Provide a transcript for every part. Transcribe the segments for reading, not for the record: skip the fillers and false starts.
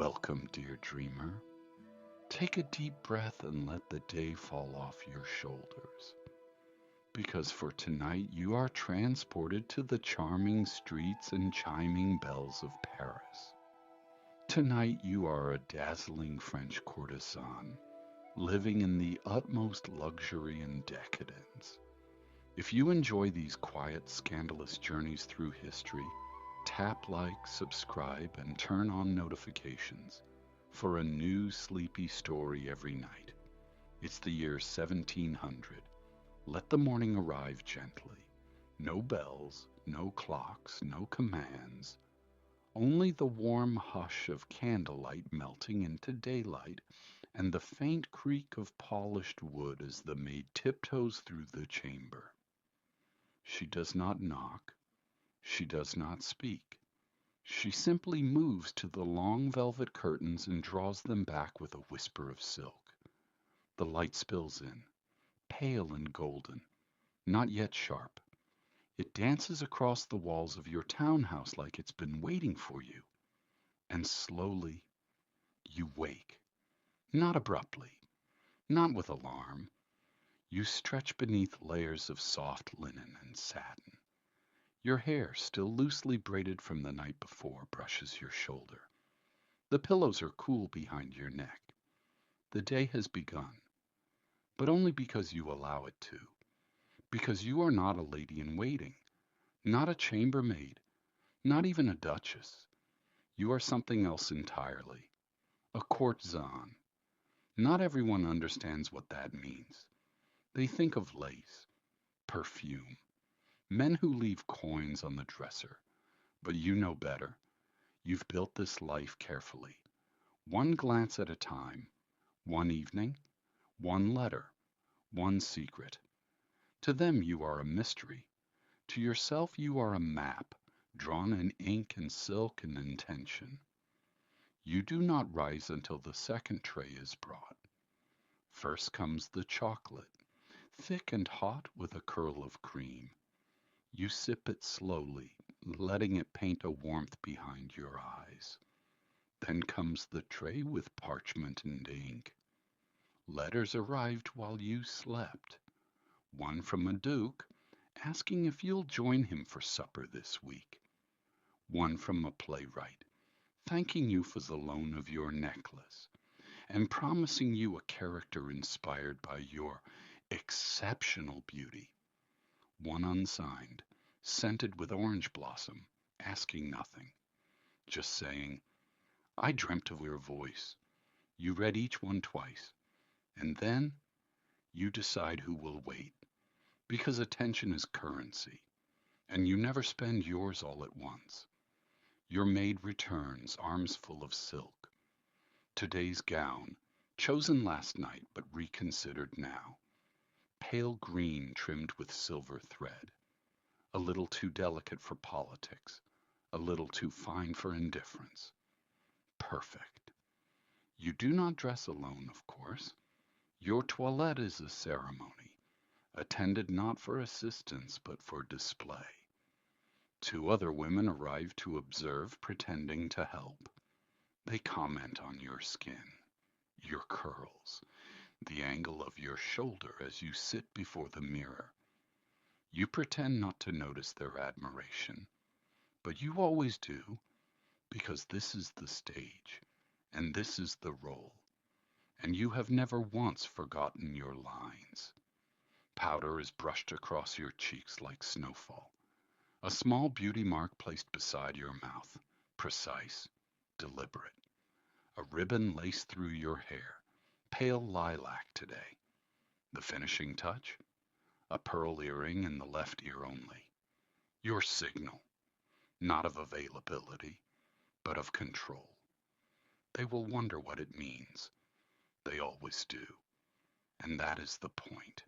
Welcome, dear dreamer. Take a deep breath and let the day fall off your shoulders. Because for tonight you are transported to the charming streets and chiming bells of Paris. Tonight you are a dazzling French courtesan, living in the utmost luxury and decadence. If you enjoy these quiet, scandalous journeys through history, tap like, subscribe, and turn on notifications for a new sleepy story every night. It's the year 1700. Let the morning arrive gently. No bells, no clocks, no commands. Only the warm hush of candlelight melting into daylight and the faint creak of polished wood as the maid tiptoes through the chamber. She does not knock. She does not speak. She simply moves to the long velvet curtains and draws them back with a whisper of silk. The light spills in, pale and golden, not yet sharp. It dances across the walls of your townhouse like it's been waiting for you. And slowly you wake, not abruptly, not with alarm. You stretch beneath layers of soft linen and satin. Your hair, still loosely braided from the night before, brushes your shoulder. The pillows are cool behind your neck. The day has begun, but only because you allow it to. Because you are not a lady in waiting, not a chambermaid, not even a duchess. You are something else entirely. A courtesan. Not everyone understands what that means. They think of lace, perfume, men who leave coins on the dresser. But you know better. You've built this life carefully. One glance at a time, one evening, one letter, one secret. To them you are a mystery. To yourself you are a map, drawn in ink and silk and intention. You do not rise until the second tray is brought. First comes the chocolate, thick and hot with a curl of cream. You sip it slowly, letting it paint a warmth behind your eyes. Then comes the tray with parchment and ink. Letters arrived while you slept. One from a duke, asking if you'll join him for supper this week. One from a playwright, thanking you for the loan of your necklace, and promising you a character inspired by your exceptional beauty. One unsigned, scented with orange blossom, asking nothing, just saying, I dreamt of your voice. You read each one twice, and then you decide who will wait, because attention is currency, and you never spend yours all at once. Your maid returns, arms full of silk. Today's gown, chosen last night but reconsidered now, pale green trimmed with silver thread, a little too delicate for politics, a little too fine for indifference. Perfect. You do not dress alone, of course. Your toilette is a ceremony, attended not for assistance but for display. Two other women arrive to observe, pretending to help. They comment on your skin, your curls, the angle of your shoulder as you sit before the mirror. You pretend not to notice their admiration, but you always do, because this is the stage, and this is the role, and you have never once forgotten your lines. Powder is brushed across your cheeks like snowfall, a small beauty mark placed beside your mouth, precise, deliberate. A ribbon laced through your hair, pale lilac today. The finishing touch? A pearl earring in the left ear only. Your signal, not of availability, but of control. They will wonder what it means. They always do. And that is the point.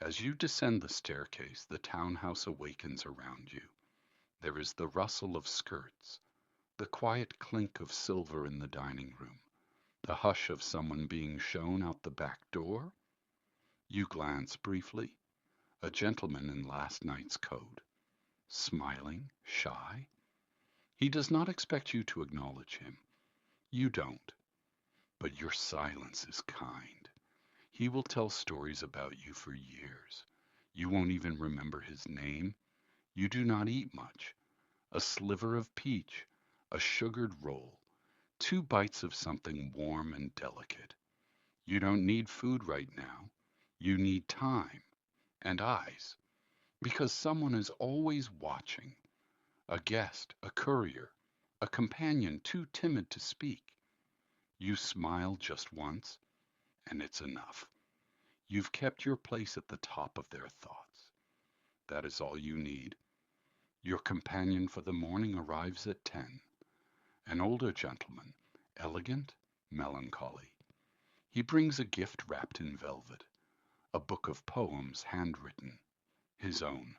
As you descend the staircase, the townhouse awakens around you. There is the rustle of skirts, the quiet clink of silver in the dining room, the hush of someone being shown out the back door. You glance briefly. A gentleman in last night's coat, smiling, shy. He does not expect you to acknowledge him. You don't, but your silence is kind. He will tell stories about you for years. You won't even remember his name. You do not eat much. A sliver of peach, a sugared roll, 2 bites of something warm and delicate. You don't need food right now. You need time and eyes, because someone is always watching. A guest, a courier, a companion too timid to speak. You smile just once, and it's enough. You've kept your place at the top of their thoughts. That is all you need. Your companion for the morning arrives at 10. An older gentleman, elegant, melancholy. He brings a gift wrapped in velvet, a book of poems handwritten, his own.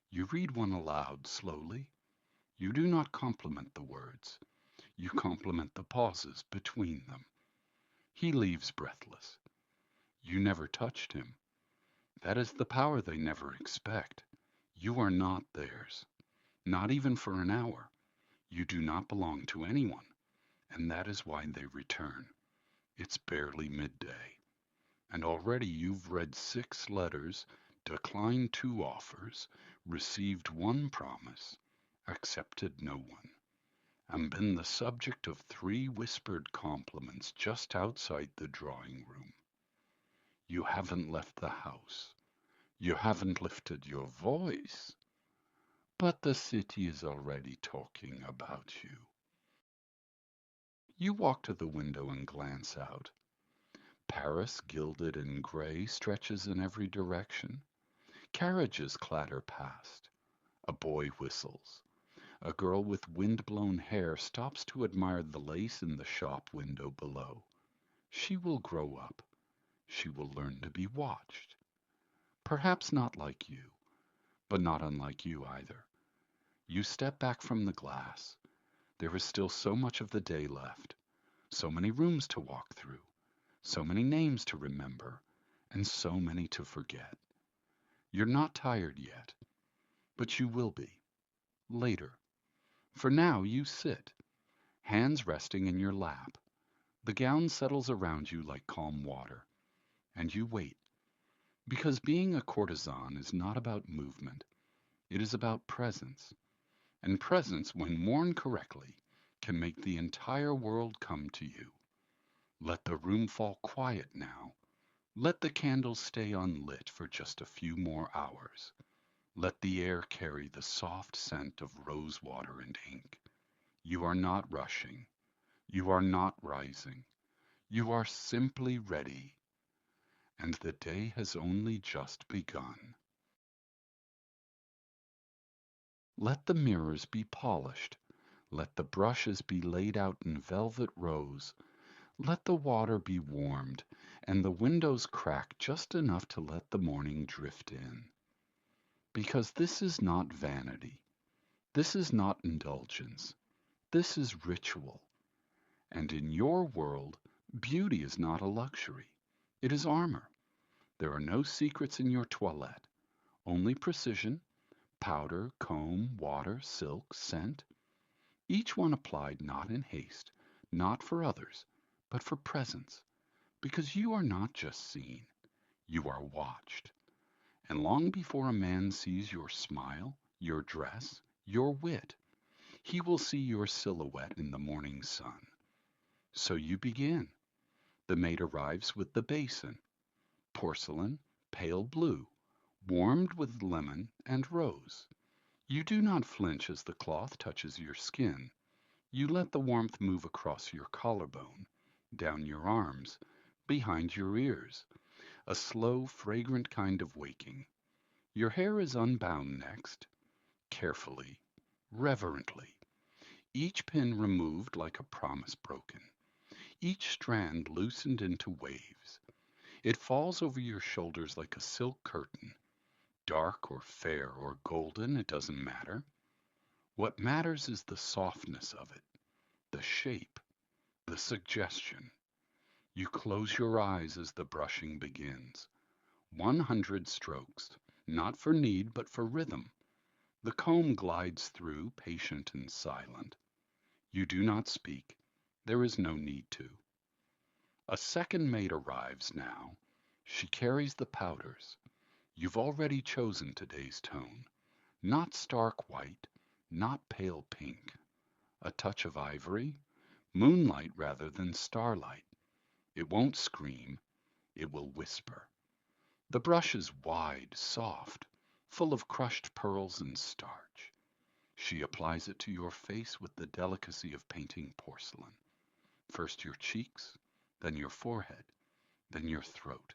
You read one aloud slowly. You do not compliment the words. You compliment the pauses between them. He leaves breathless. You never touched him. That is the power they never expect. You are not theirs, not even for an hour. You do not belong to anyone, and that is why they return. It's barely midday, and already you've read 6 letters, declined 2 offers, received 1 promise, accepted no one, and been the subject of 3 whispered compliments just outside the drawing room. You haven't left the house. You haven't lifted your voice, but the city is already talking about you. You walk to the window and glance out. Paris, gilded and gray, stretches in every direction. Carriages clatter past. A boy whistles. A girl with wind-blown hair stops to admire the lace in the shop window below. She will grow up. She will learn to be watched. Perhaps not like you, but not unlike you either. You step back from the glass. There is still so much of the day left, so many rooms to walk through, so many names to remember, and so many to forget. You're not tired yet, but you will be, later. For now you sit, hands resting in your lap. The gown settles around you like calm water, and you wait, because being a courtesan is not about movement, it is about presence, and presence, when worn correctly, can make the entire world come to you. Let the room fall quiet now. Let the candles stay unlit for just a few more hours. Let the air carry the soft scent of rose water and ink. You are not rushing. You are not rising. You are simply ready. And the day has only just begun. Let the mirrors be polished. Let the brushes be laid out in velvet rows. Let the water be warmed, and the windows crack just enough to let the morning drift in. Because this is not vanity. This is not indulgence. This is ritual. And in your world, beauty is not a luxury. It is armor. There are no secrets in your toilette, only precision, powder, comb, water, silk, scent, each one applied not in haste, not for others, but for presence, because you are not just seen, you are watched. And long before a man sees your smile, your dress, your wit, he will see your silhouette in the morning sun. So you begin. The maid arrives with the basin, porcelain, pale blue, warmed with lemon and rose. You do not flinch as the cloth touches your skin. You let the warmth move across your collarbone, down your arms, behind your ears, a slow, fragrant kind of waking. Your hair is unbound next, carefully, reverently, each pin removed like a promise broken, each strand loosened into waves. It falls over your shoulders like a silk curtain, dark or fair or golden, it doesn't matter. What matters is the softness of it, the shape, the suggestion. You close your eyes as the brushing begins. 100 strokes, not for need but for rhythm. The comb glides through, patient and silent. You do not speak, There is no need to. A second maid arrives now. She carries the powders. You've already chosen today's tone. Not stark white, not pale pink. A touch of ivory, moonlight rather than starlight. It won't scream, it will whisper. The brush is wide, soft, full of crushed pearls and starch. She applies it to your face with the delicacy of painting porcelain. First your cheeks, then your forehead, then your throat.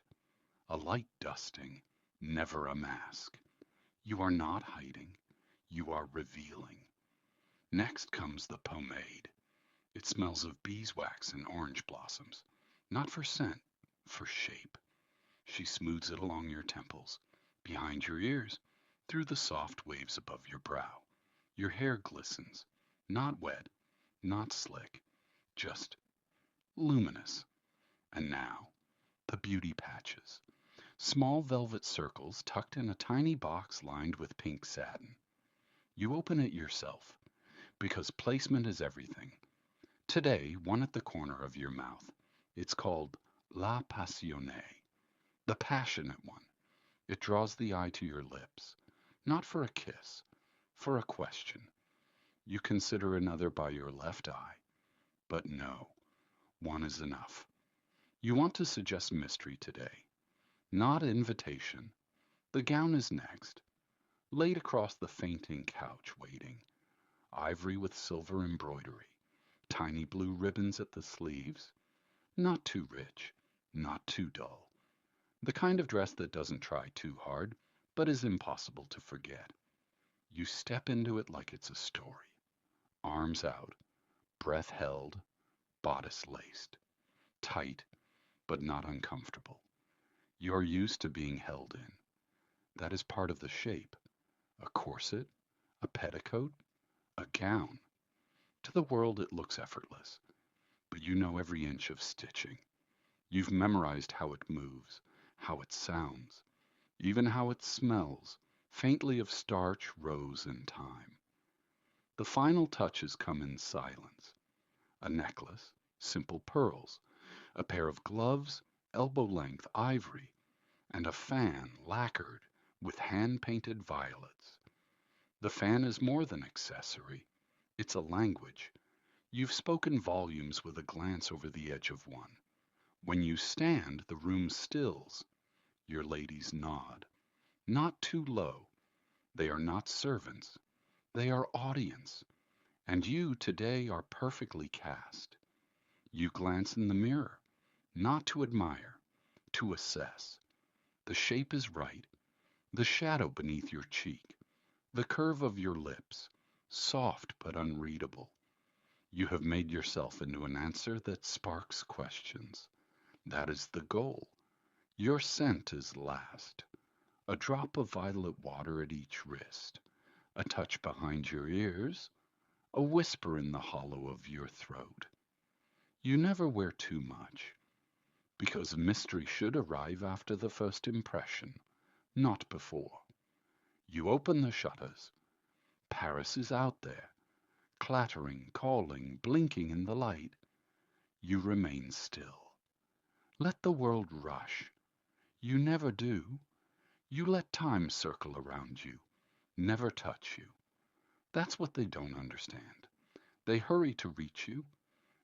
A light dusting, never a mask. You are not hiding, you are revealing. Next comes the pomade. It smells of beeswax and orange blossoms, not for scent, for shape. She smooths it along your temples, behind your ears, through the soft waves above your brow. Your hair glistens, not wet, not slick, just luminous. And now, the beauty patches. Small velvet circles tucked in a tiny box lined with pink satin. You open it yourself, because placement is everything. Today, one at the corner of your mouth. It's called La Passionnée, the passionate one. It draws the eye to your lips, not for a kiss, for a question. You consider another by your left eye, but no, one is enough. You want to suggest mystery today, not invitation. The gown is next, laid across the fainting couch, waiting. Ivory with silver embroidery, tiny blue ribbons at the sleeves. Not too rich, not too dull. The kind of dress that doesn't try too hard, but is impossible to forget. You step into it like it's a story. Arms out, breath held, bodice laced. Tight, but not uncomfortable. You're used to being held in. That is part of the shape. A corset, a petticoat, a gown. To the world it looks effortless, but you know every inch of stitching. You've memorized how it moves, how it sounds, even how it smells, faintly of starch, rose, and thyme. The final touches come in silence. A necklace, simple pearls, a pair of gloves, elbow-length ivory, and a fan lacquered with hand-painted violets. The fan is more than accessory. It's a language. You've spoken volumes with a glance over the edge of one. When you stand, the room stills. Your ladies nod. Not too low. They are not servants. They are audience. And you today are perfectly cast. You glance in the mirror, not to admire, to assess. The shape is right, the shadow beneath your cheek, the curve of your lips, soft but unreadable. You have made yourself into an answer that sparks questions. That is the goal. Your scent is last. A drop of violet water at each wrist, a touch behind your ears, a whisper in the hollow of your throat. You never wear too much, because mystery should arrive after the first impression, not before. You open the shutters. Paris is out there, clattering, calling, blinking in the light. You remain still. Let the world rush. You never do. You let time circle around you, never touch you. That's what they don't understand. They hurry to reach you,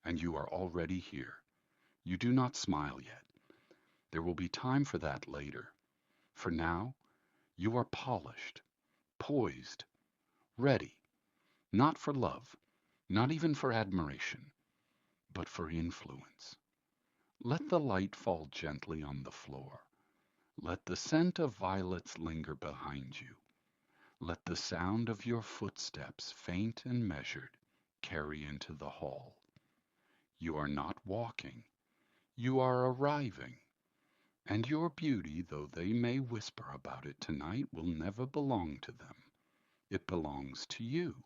and you are already here. You do not smile yet. There will be time for that later. For now, you are polished, poised, ready, not for love, not even for admiration, but for influence. Let the light fall gently on the floor. Let the scent of violets linger behind you. Let the sound of your footsteps, faint and measured, carry into the hall. You are not walking. You are arriving. And your beauty, though they may whisper about it tonight, will never belong to them. It belongs to you,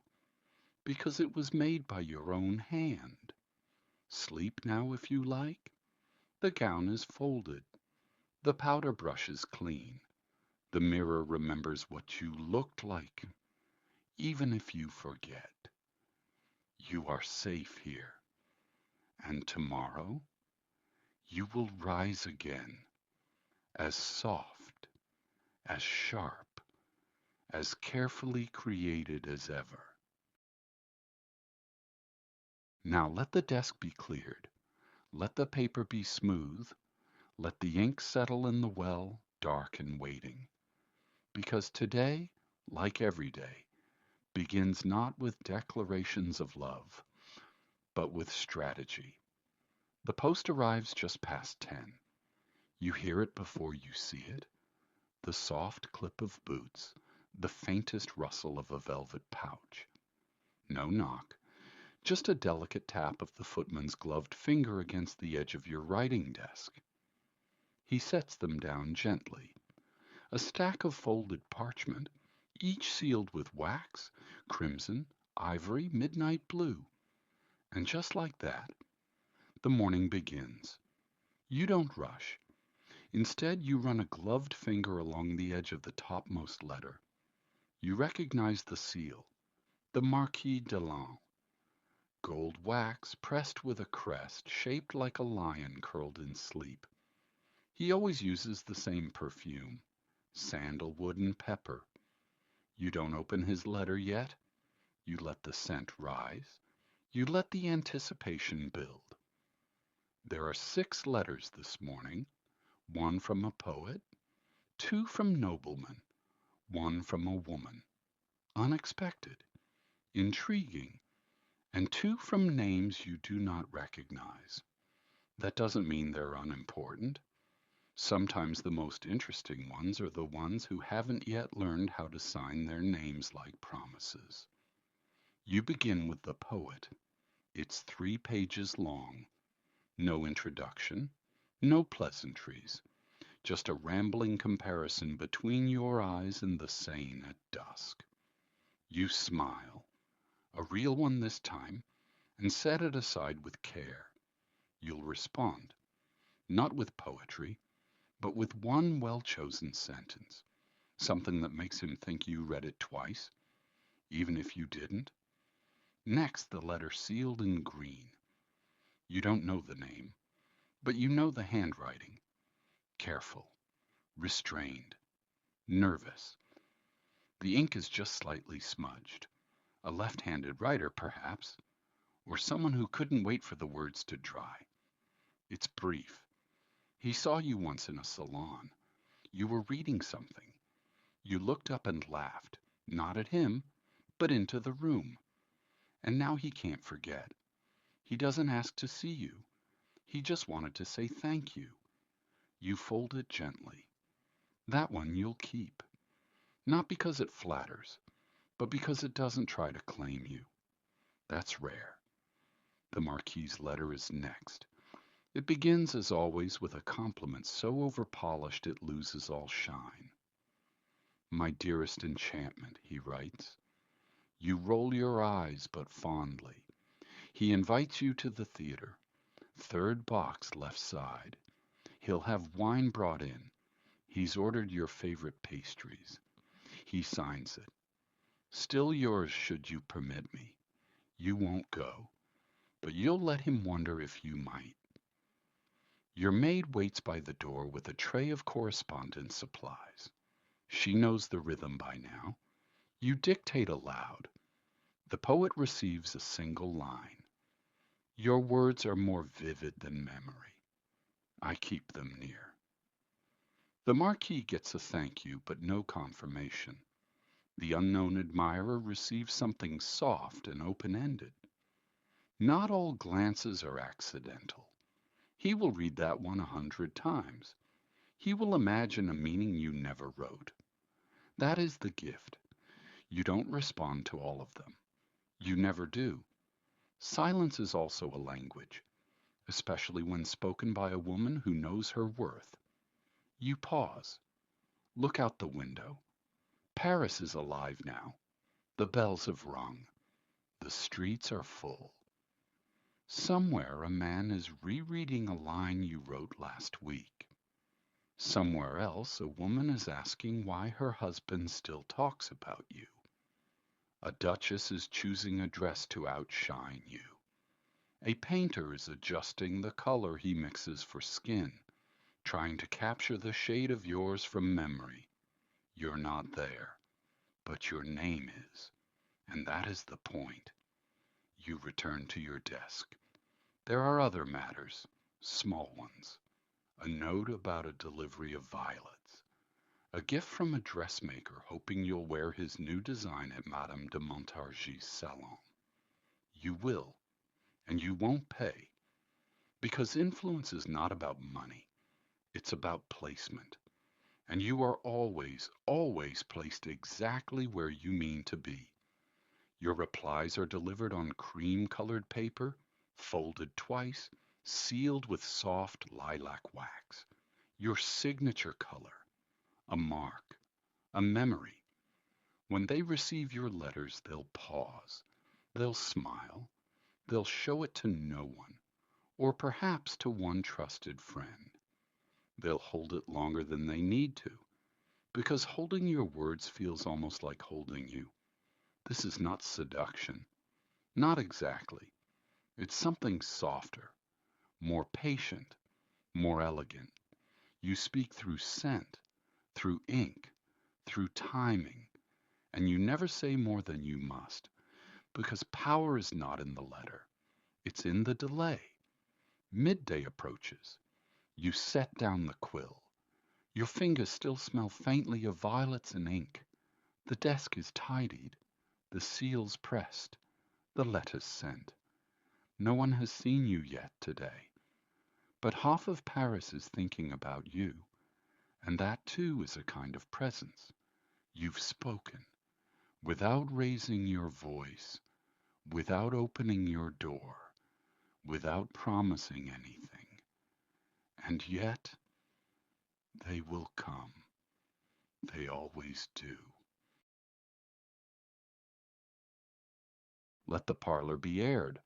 because it was made by your own hand. Sleep now if you like. The gown is folded. The powder brush is clean. The mirror remembers what you looked like, even if you forget. You are safe here, And tomorrow you will rise again, as soft, as sharp, as carefully created as ever. Now let the desk be cleared. Let the paper be smooth. Let the ink settle in the well, dark and waiting. Because today, like every day, begins not with declarations of love, but with strategy. The post arrives just past 10. You hear it before you see it. The soft clip of boots, the faintest rustle of a velvet pouch. No knock, just a delicate tap of the footman's gloved finger against the edge of your writing desk. He sets them down gently. A stack of folded parchment, each sealed with wax, crimson, ivory, midnight blue. And just like that, the morning begins. You don't rush. Instead, you run a gloved finger along the edge of the topmost letter. You recognize the seal, the Marquis de Lan. Gold wax pressed with a crest shaped like a lion curled in sleep. He always uses the same perfume, sandalwood and pepper. You don't open his letter yet. You let the scent rise. You let the anticipation build. There are 6 letters this morning, 1 from a poet, 2 from noblemen, 1 from a woman. Unexpected, intriguing, and 2 from names you do not recognize. That doesn't mean they're unimportant. Sometimes the most interesting ones are the ones who haven't yet learned how to sign their names like promises. You begin with the poet. It's 3 pages long. No introduction, no pleasantries, just a rambling comparison between your eyes and the Seine at dusk. You smile, a real one this time, and set it aside with care. You'll respond, not with poetry, but with one well-chosen sentence, something that makes him think you read it twice, even if you didn't. Next, the letter sealed in green. You don't know the name, but you know the handwriting. Careful, restrained, nervous. The ink is just slightly smudged. A left-handed writer, perhaps, or someone who couldn't wait for the words to dry. It's brief. He saw you once in a salon. You were reading something. You looked up and laughed, not at him, but into the room. And now he can't forget. He doesn't ask to see you. He just wanted to say thank you. You fold it gently. That one you'll keep. Not because it flatters, but because it doesn't try to claim you. That's rare. The Marquis's letter is next. It begins, as always, with a compliment so overpolished it loses all shine. My dearest enchantment, he writes. You roll your eyes, but fondly. He invites you to the theater. 3rd box, left side. He'll have wine brought in. He's ordered your favorite pastries. He signs it. Still yours should you permit me. You won't go, but you'll let him wonder if you might. Your maid waits by the door with a tray of correspondence supplies. She knows the rhythm by now. You dictate aloud. The poet receives a single line. Your words are more vivid than memory. I keep them near. The Marquis gets a thank you, but no confirmation. The unknown admirer receives something soft and open-ended. Not all glances are accidental. He will read that one 100 times. He will imagine a meaning you never wrote. That is the gift. You don't respond to all of them. You never do. Silence is also a language, especially when spoken by a woman who knows her worth. You pause. Look out the window. Paris is alive now. The bells have rung. The streets are full. Somewhere a man is rereading a line you wrote last week. Somewhere else a woman is asking why her husband still talks about you. A duchess is choosing a dress to outshine you. A painter is adjusting the color he mixes for skin, trying to capture the shade of yours from memory. You're not there, but your name is, and that is the point. You return to your desk. There are other matters, small ones. A note about a delivery of violets. A gift from a dressmaker hoping you'll wear his new design at Madame de Montargis' salon. You will, and you won't pay, because influence is not about money. It's about placement. And you are always, always placed exactly where you mean to be. Your replies are delivered on cream-colored paper, folded twice, sealed with soft lilac wax. Your signature color, a mark, a memory. When they receive your letters, they'll pause, they'll smile, they'll show it to no one, or perhaps to one trusted friend. They'll hold it longer than they need to, because holding your words feels almost like holding you. This is not seduction. Not exactly. It's something softer, more patient, more elegant. You speak through scent, through ink, through timing, and you never say more than you must, because power is not in the letter. It's in the delay. Midday approaches. You set down the quill. Your fingers still smell faintly of violets and ink. The desk is tidied, the seals pressed, the letters sent. No one has seen you yet today, but half of Paris is thinking about you, and that too is a kind of presence. You've spoken, without raising your voice, without opening your door, without promising anything. And yet, they will come. They always do. Let the parlor be aired.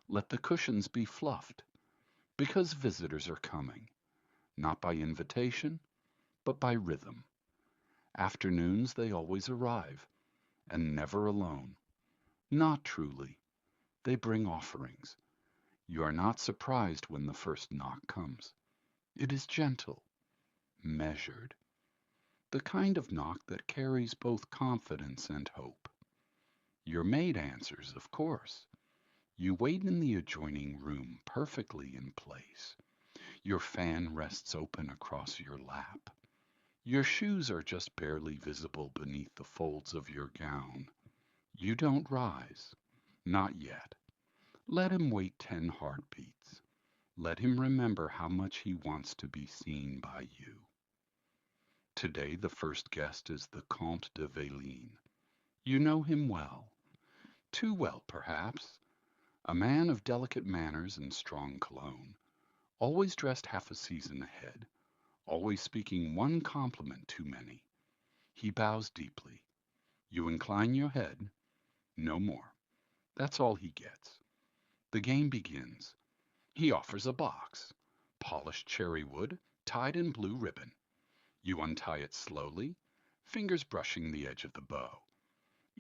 Let the cushions be fluffed. Because visitors are coming, not by invitation, but by rhythm. Afternoons they always arrive, and never alone. Not truly. They bring offerings. You are not surprised when the first knock comes. It is gentle, measured, the kind of knock that carries both confidence and hope. Your maid answers, of course. You wait in the adjoining room, perfectly in place. Your fan rests open across your lap. Your shoes are just barely visible beneath the folds of your gown. You don't rise. Not yet. Let him wait 10 heartbeats. Let him remember how much he wants to be seen by you. Today the first guest is the Comte de Valine. You know him well. Too well, perhaps. A man of delicate manners and strong cologne, always dressed half a season ahead, always speaking one compliment too many. He bows deeply. You incline your head. No more. That's all he gets. The game begins. He offers a box. Polished cherry wood, tied in blue ribbon. You untie it slowly, fingers brushing the edge of the bow.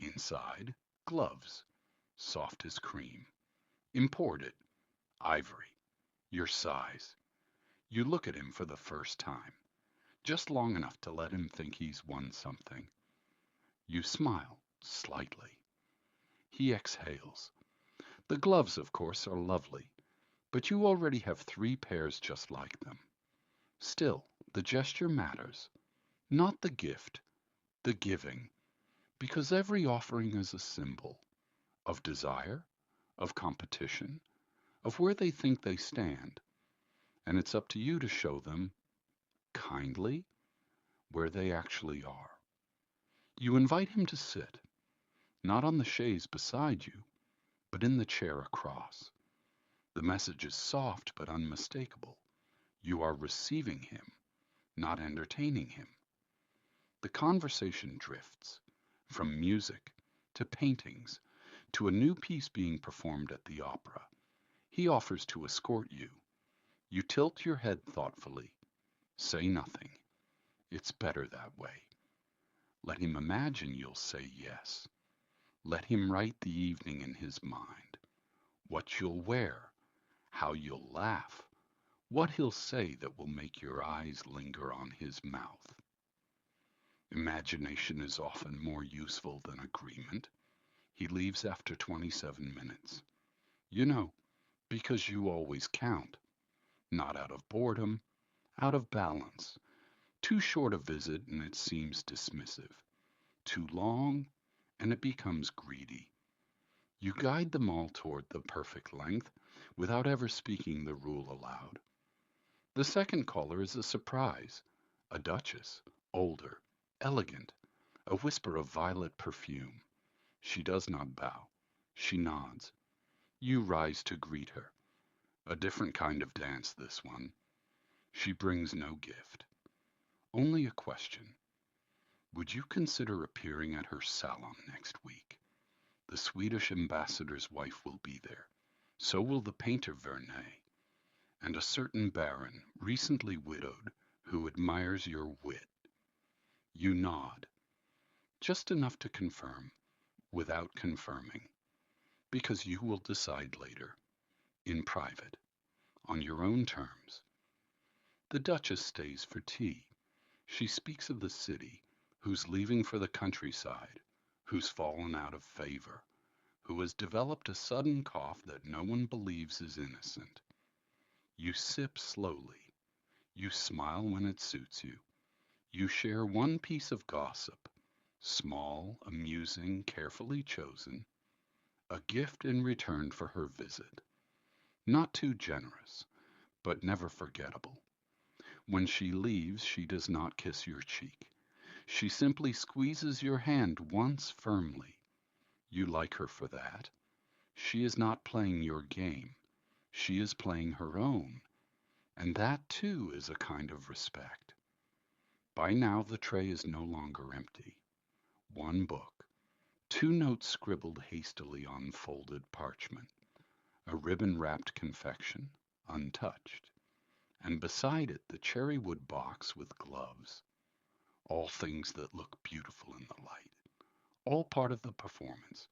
Inside, gloves, soft as cream. Imported, ivory, your size. You look at him for the first time, just long enough to let him think he's won something. You smile, slightly. He exhales. The gloves, of course, are lovely, but you already have 3 pairs just like them. Still, the gesture matters. Not the gift, the giving, because every offering is a symbol of desire, of competition, of where they think they stand, and it's up to you to show them, kindly, where they actually are. You invite him to sit, not on the chaise beside you, but in the chair across. The message is soft but unmistakable. You are receiving him, not entertaining him. The conversation drifts from music to paintings to a new piece being performed at the opera. He offers to escort you. You tilt your head thoughtfully. Say nothing. It's better that way. Let him imagine you'll say yes. Let him write the evening in his mind. What you'll wear, how you'll laugh, what he'll say that will make your eyes linger on his mouth. Imagination is often more useful than agreement. He leaves after 27 minutes. You know, because you always count. Not out of boredom, out of balance. Too short a visit and it seems dismissive. Too long and it becomes greedy. You guide them all toward the perfect length without ever speaking the rule aloud. The second caller is a surprise. A duchess, older, elegant, a whisper of violet perfume. She does not bow. She nods. You rise to greet her. A different kind of dance, this one. She brings no gift. Only a question. Would you consider appearing at her salon next week? The Swedish ambassador's wife will be there. So will the painter Vernet, and a certain baron, recently widowed, who admires your wit. You nod, just enough to confirm, without confirming, because you will decide later, in private, on your own terms. The Duchess stays for tea. She speaks of the city, who's leaving for the countryside, who's fallen out of favor, who has developed a sudden cough that no one believes is innocent. You sip slowly. You smile when it suits you. You share one piece of gossip, small, amusing, carefully chosen, a gift in return for her visit. Not too generous, but never forgettable. When she leaves, she does not kiss your cheek. She simply squeezes your hand once firmly. You like her for that. She is not playing your game. She is playing her own. And that, too, is a kind of respect. By now, the tray is no longer empty. One book, two notes scribbled hastily on folded parchment, a ribbon-wrapped confection, untouched, and beside it the cherry-wood box with gloves. All things that look beautiful in the light, all part of the performance,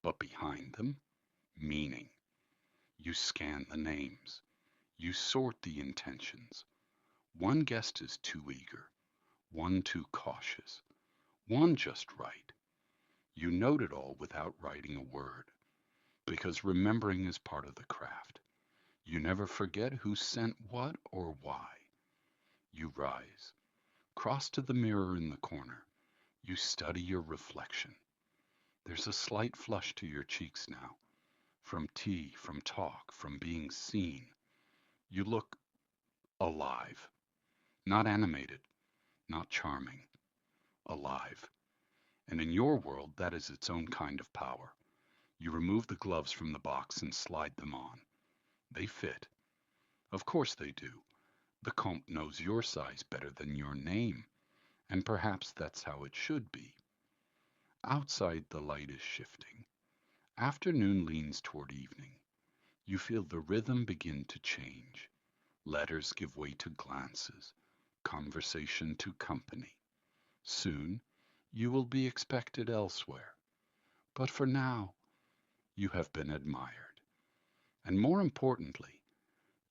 but behind them, meaning. You scan the names. You sort the intentions. One guest is too eager, one too cautious, one just right. You note it all without writing a word, because remembering is part of the craft. You never forget who sent what or why. You rise, cross to the mirror in the corner. You study your reflection. There's a slight flush to your cheeks now, from tea, from talk, from being seen. You look alive, not animated, not charming, alive. And in your world, that is its own kind of power. You remove the gloves from the box and slide them on. They fit. Of course they do. The Comte knows your size better than your name, and perhaps that's how it should be. Outside, the light is shifting. Afternoon leans toward evening. You feel the rhythm begin to change. Letters give way to glances, conversation to company. Soon, you will be expected elsewhere. But for now, you have been admired. And more importantly,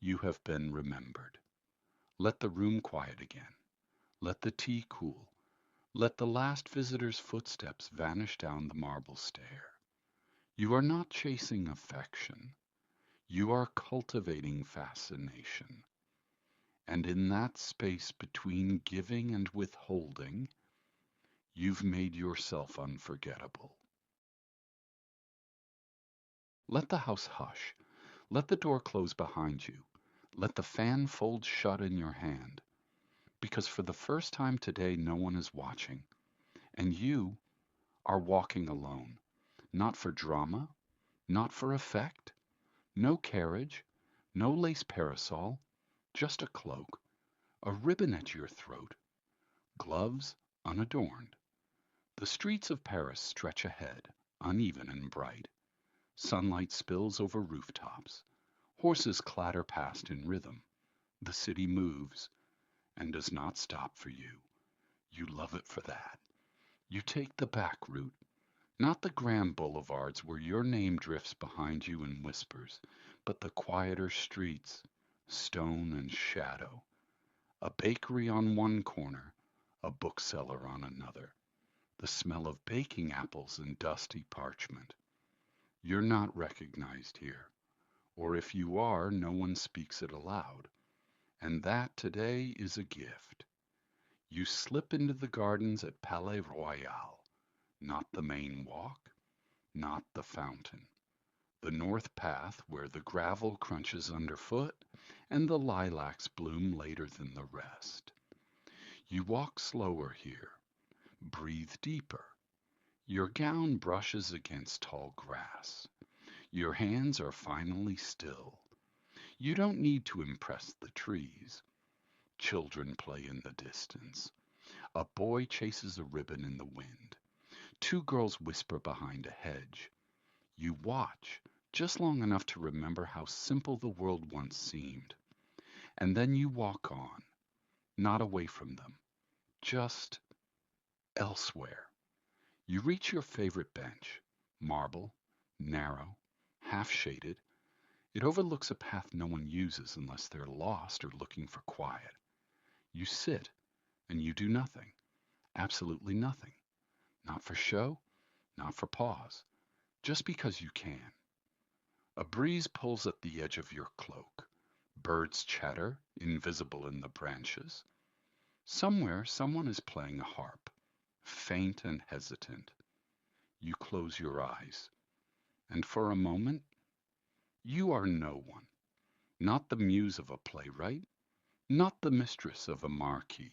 you have been remembered. Let the room quiet again. Let the tea cool. Let the last visitor's footsteps vanish down the marble stair. You are not chasing affection. You are cultivating fascination. And in that space between giving and withholding, you've made yourself unforgettable. Let the house hush. Let the door close behind you. Let the fan fold shut in your hand. Because for the first time today, no one is watching. And you are walking alone. Not for drama, not for effect. No carriage, no lace parasol, just a cloak, a ribbon at your throat, gloves unadorned. The streets of Paris stretch ahead, uneven and bright. Sunlight spills over rooftops. Horses clatter past in rhythm. The city moves and does not stop for you. You love it for that. You take the back route. Not the grand boulevards where your name drifts behind you in whispers, but the quieter streets, stone and shadow, a bakery on one corner, a bookseller on another, the smell of baking apples and dusty parchment. You're not recognized here, or if you are, no one speaks it aloud. And that today is a gift. You slip into the gardens at Palais Royal, not the main walk, not the fountain. The north path where the gravel crunches underfoot and the lilacs bloom later than the rest. You walk slower here, breathe deeper. Your gown brushes against tall grass. Your hands are finally still. You don't need to impress the trees. Children play in the distance. A boy chases a ribbon in the wind. Two girls whisper behind a hedge. You watch, just long enough to remember how simple the world once seemed. And then you walk on, not away from them, just elsewhere. You reach your favorite bench, marble, narrow, half shaded. It overlooks a path no one uses unless they're lost or looking for quiet. You sit, and you do nothing, absolutely nothing. Not for show, not for pause, just because you can. A breeze pulls at the edge of your cloak. Birds chatter, invisible in the branches. Somewhere, someone is playing a harp, faint and hesitant. You close your eyes, and for a moment, you are no one. Not the muse of a playwright, not the mistress of a marquis,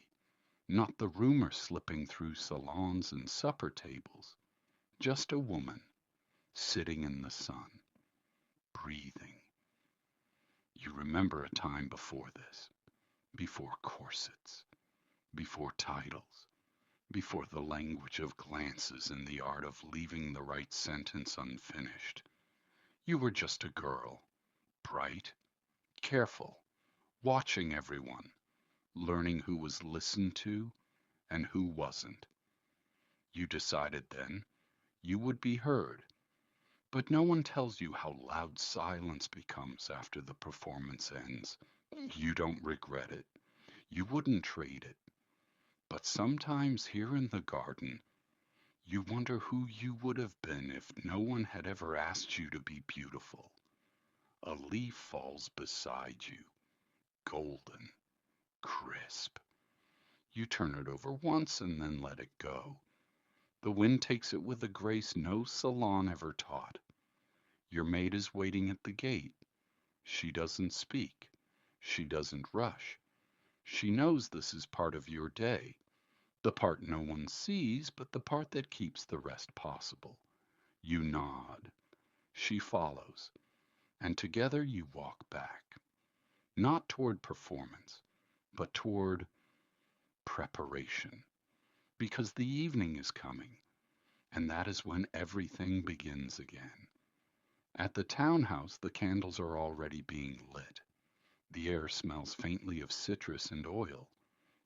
not the rumor slipping through salons and supper tables. Just a woman, sitting in the sun, breathing. You remember a time before this, before corsets, before titles, before the language of glances and the art of leaving the right sentence unfinished. You were just a girl, bright, careful, watching everyone, learning who was listened to and who wasn't. You decided then you would be heard, but no one tells you how loud silence becomes after the performance ends. You don't regret it. You wouldn't trade it. But sometimes here in the garden, you wonder who you would have been if no one had ever asked you to be beautiful. A leaf falls beside you, golden, crisp. You turn it over once and then let it go. The wind takes it with a grace no salon ever taught. Your maid is waiting at the gate. She doesn't speak. She doesn't rush. She knows this is part of your day. The part no one sees, but the part that keeps the rest possible. You nod. She follows. And together you walk back. Not toward performance, but toward preparation. Because the evening is coming, and that is when everything begins again. At the townhouse, the candles are already being lit. The air smells faintly of citrus and oil.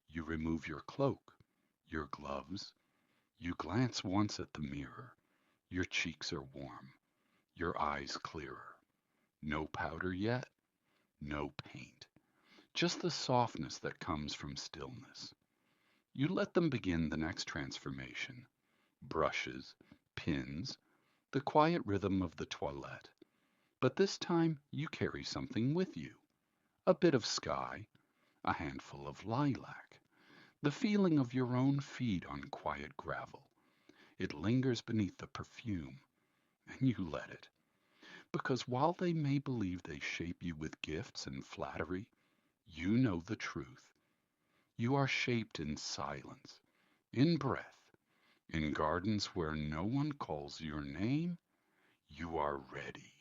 You remove your cloak, your gloves. You glance once at the mirror. Your cheeks are warm, your eyes clearer. No powder yet, no paint. Just the softness that comes from stillness. You let them begin the next transformation. Brushes, pins, the quiet rhythm of the toilette. But this time you carry something with you. A bit of sky, a handful of lilac, the feeling of your own feet on quiet gravel. It lingers beneath the perfume, and you let it. Because while they may believe they shape you with gifts and flattery, you know the truth. You are shaped in silence, in breath, in gardens where no one calls your name. You are ready,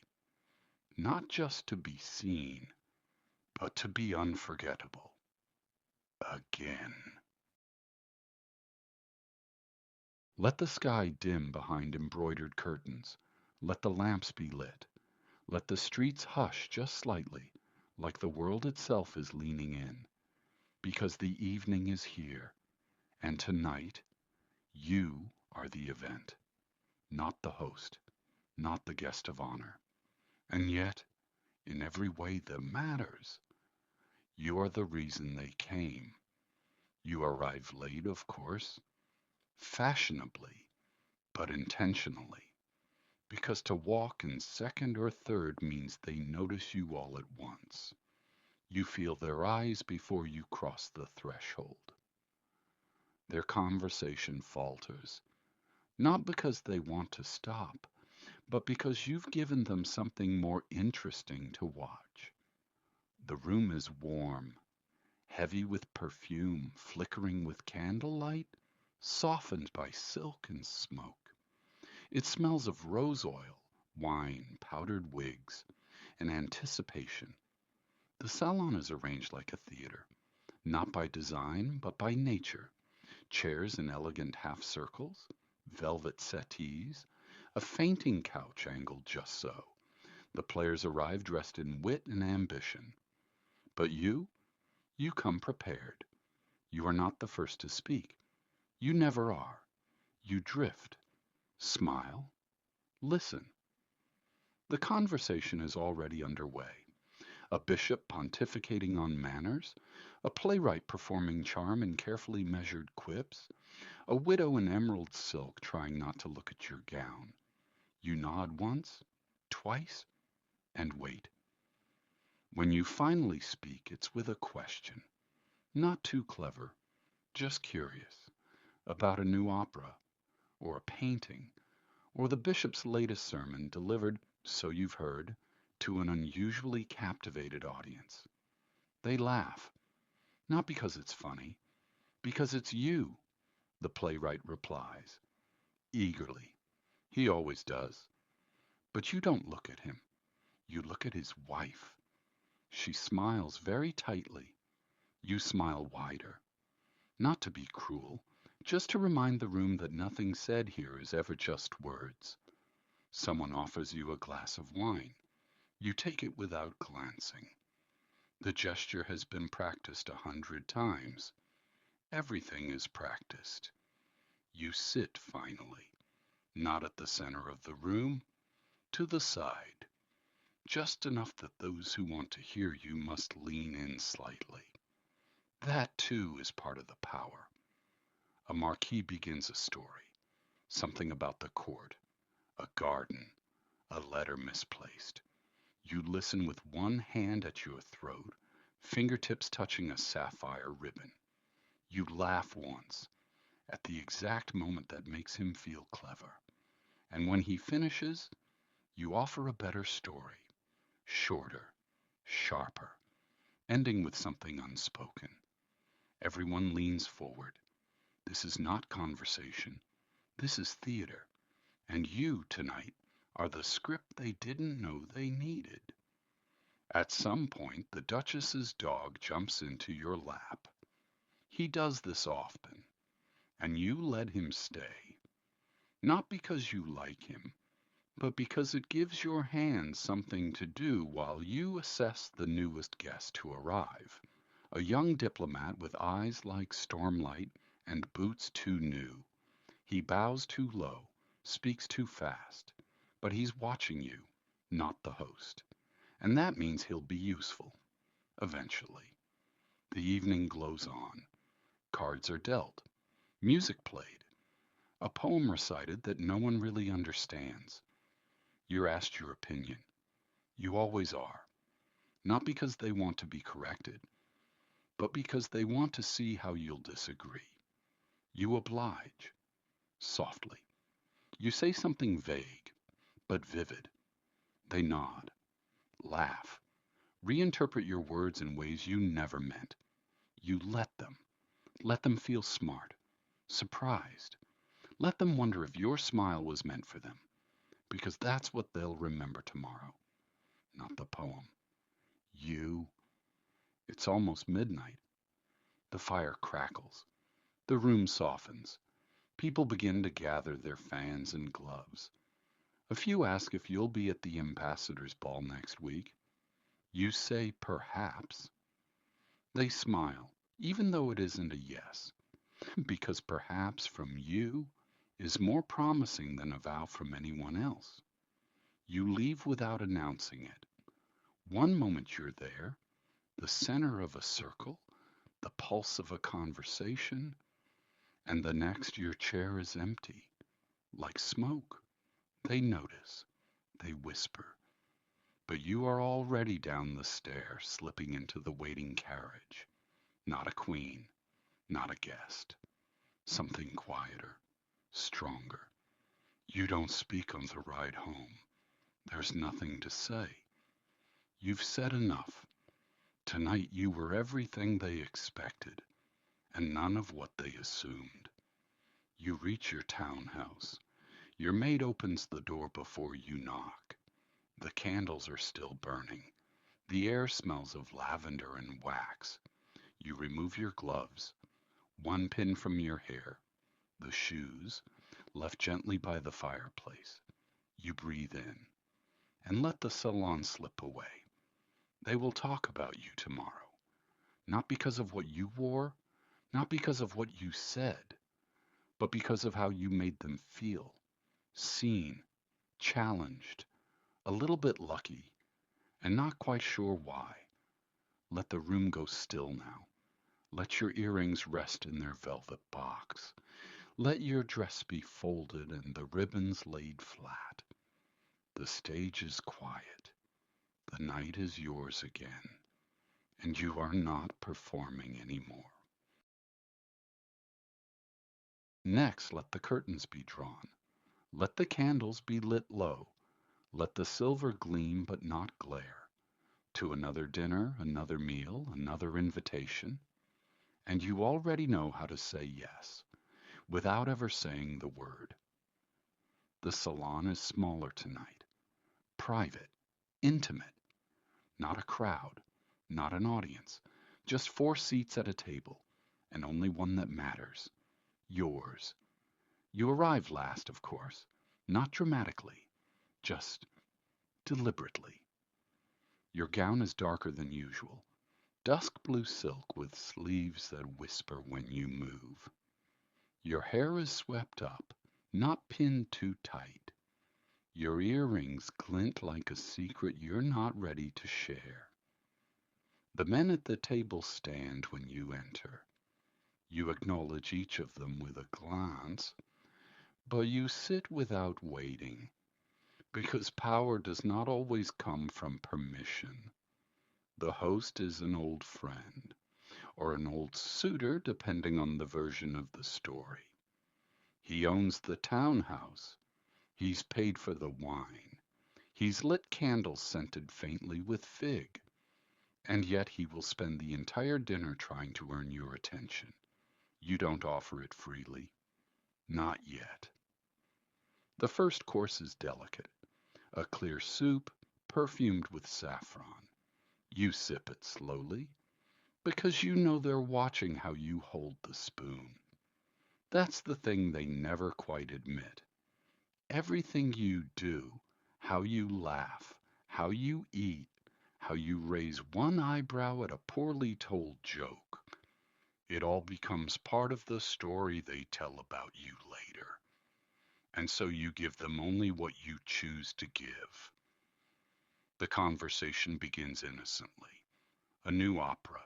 not just to be seen, but to be unforgettable again. Let the sky dim behind embroidered curtains. Let the lamps be lit. Let the streets hush just slightly, like the world itself is leaning in. Because the evening is here, and tonight, you are the event. not the host, not the guest of honor. And yet, in every way that matters, you are the reason they came. You arrive late, of course, fashionably, but intentionally, because to walk in second or third means they notice you all at once. You feel their eyes before you cross the threshold. Their conversation falters, not because they want to stop, but because you've given them something more interesting to watch. The room is warm, heavy with perfume, flickering with candlelight, softened by silk and smoke. It smells of rose oil, wine, powdered wigs, and anticipation. The salon is arranged like a theater, not by design, but by nature. Chairs in elegant half circles, velvet settees, a fainting couch angled just so. The players arrive dressed in wit and ambition. But you come prepared. You are not the first to speak. You never are. You drift, smile, listen. The conversation is already underway. A bishop pontificating on manners, a playwright performing charm in carefully measured quips, a widow in emerald silk trying not to look at your gown. You nod once, twice, and wait. When you finally speak, it's with a question. Not too clever, just curious. About a new opera, or a painting, or the bishop's latest sermon delivered, so you've heard, to an unusually captivated audience. They laugh, not because it's funny, because it's you, the playwright replies, eagerly. He always does. But you don't look at him. You look at his wife. She smiles very tightly. You smile wider. Not to be cruel, just to remind the room that nothing said here is ever just words. Someone offers you a glass of wine. You take it without glancing. The gesture has been practiced 100 times. Everything is practiced. You sit finally, not at the center of the room, to the side, just enough that those who want to hear you must lean in slightly. That too is part of the power. A marquis begins a story, something about the court, a garden, a letter misplaced. You listen with one hand at your throat, fingertips touching a sapphire ribbon. You laugh once, at the exact moment that makes him feel clever. And when he finishes, you offer a better story, shorter, sharper, ending with something unspoken. Everyone leans forward. This is not conversation. This is theater. And you, tonight, are the script they didn't know they needed. At some point, the Duchess's dog jumps into your lap. He does this often, and you let him stay. Not because you like him, but because it gives your hands something to do while you assess the newest guest to arrive. A young diplomat with eyes like stormlight and boots too new. He bows too low, speaks too fast, but he's watching you, not the host. And that means he'll be useful, eventually. The evening glows on. Cards are dealt. Music played. A poem recited that no one really understands. You're asked your opinion. You always are. Not because they want to be corrected, but because they want to see how you'll disagree. You oblige, softly. You say something vague, but vivid. They nod, laugh, reinterpret your words in ways you never meant. You let them. Let them feel smart, surprised. Let them wonder if your smile was meant for them, because that's what they'll remember tomorrow, not the poem. You. It's almost midnight. The fire crackles. The room softens. People begin to gather their fans and gloves. A few ask if you'll be at the ambassador's ball next week. You say perhaps. They smile, even though it isn't a yes, because perhaps from you is more promising than a vow from anyone else. You leave without announcing it. One moment you're there, the center of a circle, the pulse of a conversation, and the next your chair is empty, like smoke. They notice, they whisper, but you are already down the stair, slipping into the waiting carriage. Not a queen, not a guest, something quieter, stronger. You don't speak on the ride home. There's nothing to say. You've said enough. Tonight you were everything they expected, and none of what they assumed. You reach your townhouse. Your maid opens the door before you knock. The candles are still burning. The air smells of lavender and wax. You remove your gloves, one pin from your hair, the shoes, left gently by the fireplace. You breathe in, and let the salon slip away. They will talk about you tomorrow, not because of what you wore, not because of what you said, but because of how you made them feel, seen, challenged, a little bit lucky, and not quite sure why. Let the room go still now. Let your earrings rest in their velvet box. Let your dress be folded and the ribbons laid flat. The stage is quiet. The night is yours again, and you are not performing anymore. Next, let the curtains be drawn. Let the candles be lit low. Let the silver gleam but not glare. To another dinner, another meal, another invitation, and you already know how to say yes, without ever saying the word. The salon is smaller tonight, private, intimate, not a crowd, not an audience, just 4 seats at a table, and only one that matters, yours. You arrive last, of course, not dramatically, just deliberately. Your gown is darker than usual, dusk blue silk with sleeves that whisper when you move. Your hair is swept up, not pinned too tight. Your earrings glint like a secret you're not ready to share. The men at the table stand when you enter. You acknowledge each of them with a glance, but you sit without waiting, because power does not always come from permission. The host is an old friend, or an old suitor, depending on the version of the story. He owns the townhouse. He's paid for the wine. He's lit candles scented faintly with fig. And yet he will spend the entire dinner trying to earn your attention. You don't offer it freely. Not yet. The first course is delicate. A clear soup, perfumed with saffron. You sip it slowly, because you know they're watching how you hold the spoon. That's the thing they never quite admit. Everything you do, how you laugh, how you eat, how you raise one eyebrow at a poorly told joke, it all becomes part of the story they tell about you later. And so you give them only what you choose to give. The conversation begins innocently. A new opera,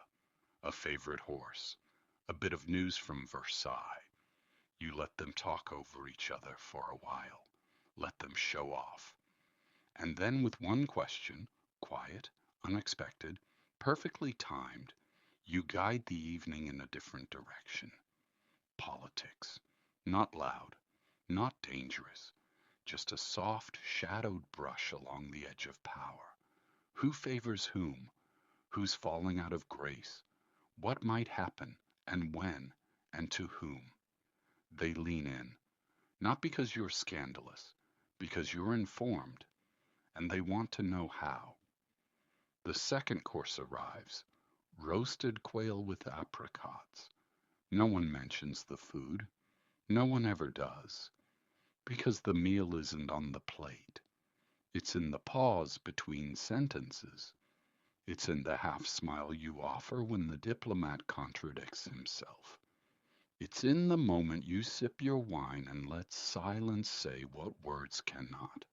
a favorite horse, a bit of news from Versailles. You let them talk over each other for a while. Let them show off. And then with one question, quiet, unexpected, perfectly timed, you guide the evening in a different direction. Politics. Not loud, not dangerous, just a soft, shadowed brush along the edge of power. Who favors whom? Who's falling out of grace? What might happen, and when, and to whom? They lean in, not because you're scandalous, because you're informed, and they want to know how. The second course arrives, roasted quail with apricots. No one mentions the food. No one ever does, because the meal isn't on the plate. It's in the pause between sentences. It's in the half smile you offer when the diplomat contradicts himself. It's in the moment you sip your wine and let silence say what words cannot.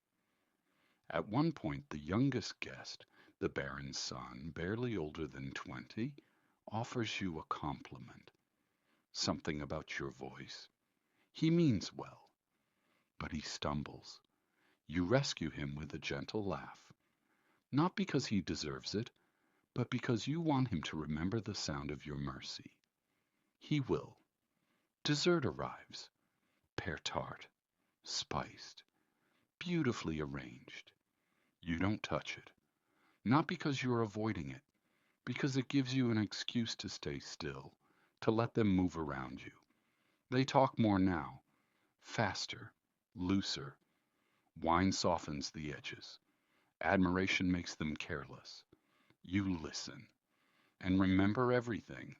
At one point, the youngest guest, the Baron's son, barely older than 20, offers you a compliment, something about your voice. He means well, but he stumbles. You rescue him with a gentle laugh, not because he deserves it, but because you want him to remember the sound of your mercy. He will. Dessert arrives, pear tart, spiced, beautifully arranged. You don't touch it, not because you're avoiding it, because it gives you an excuse to stay still, to let them move around you. They talk more now, faster, looser. Wine softens the edges. Admiration makes them careless. You listen and remember everything.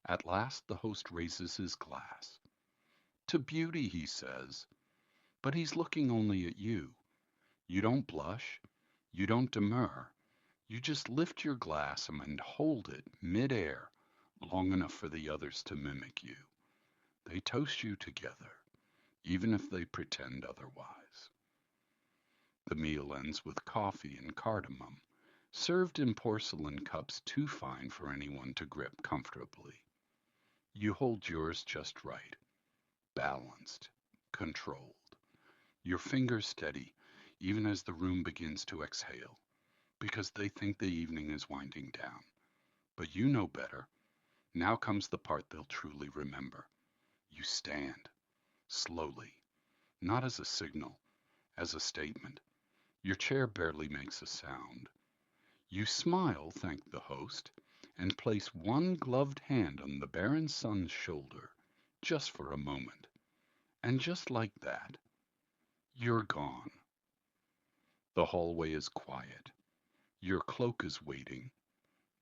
At last the host raises his glass. To beauty, he says, but he's looking only at you. You don't blush. You don't demur. You just lift your glass and hold it mid-air long enough for the others to mimic you. They toast you together, even if they pretend otherwise. The meal ends with coffee and cardamom, served in porcelain cups too fine for anyone to grip comfortably. You hold yours just right, balanced, controlled, your fingers steady, even as the room begins to exhale, because they think the evening is winding down. But you know better. Now comes the part they'll truly remember. You stand, slowly, not as a signal, as a statement. Your chair barely makes a sound. You smile, thank the host, and place one gloved hand on the Baron's son's shoulder, just for a moment. And just like that, you're gone. The hallway is quiet. Your cloak is waiting.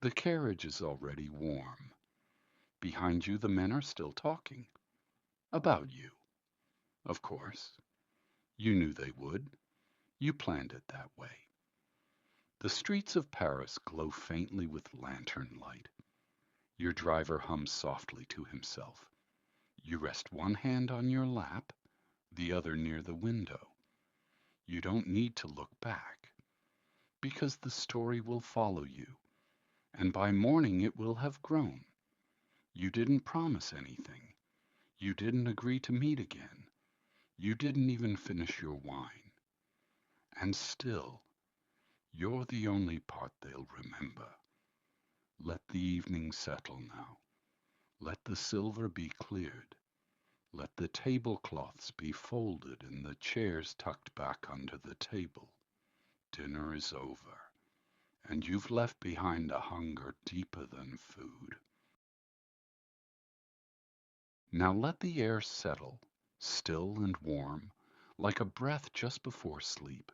The carriage is already warm. Behind you, the men are still talking. About you, of course. You knew they would. You planned it that way. The streets of Paris glow faintly with lantern light. Your driver hums softly to himself. You rest one hand on your lap, the other near the window. You don't need to look back, because the story will follow you, and by morning it will have grown. You didn't promise anything. You didn't agree to meet again. You didn't even finish your wine. And still, you're the only part they'll remember. Let the evening settle now. Let the silver be cleared. Let the tablecloths be folded and the chairs tucked back under the table. Dinner is over, and you've left behind a hunger deeper than food. Now let the air settle, still and warm, like a breath just before sleep,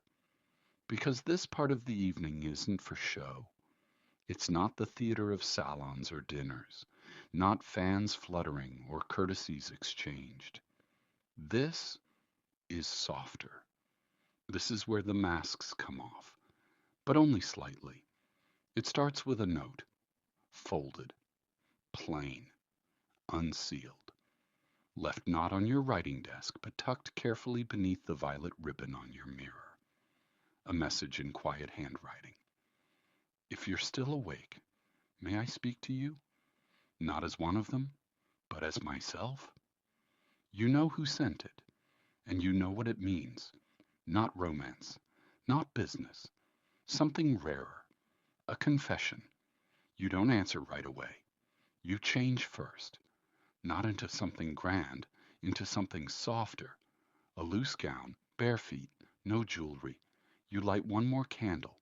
because this part of the evening isn't for show. It's not the theater of salons or dinners, not fans fluttering or courtesies exchanged. This is softer. This is where the masks come off, but only slightly. It starts with a note, folded, plain, unsealed, left not on your writing desk, but tucked carefully beneath the violet ribbon on your mirror. A message in quiet handwriting. If you're still awake, may I speak to you? Not as one of them, but as myself? You know who sent it, and you know what it means. Not romance, not business, something rarer, a confession. You don't answer right away. You change first, not into something grand, into something softer. A loose gown, bare feet, no jewelry. You light one more candle,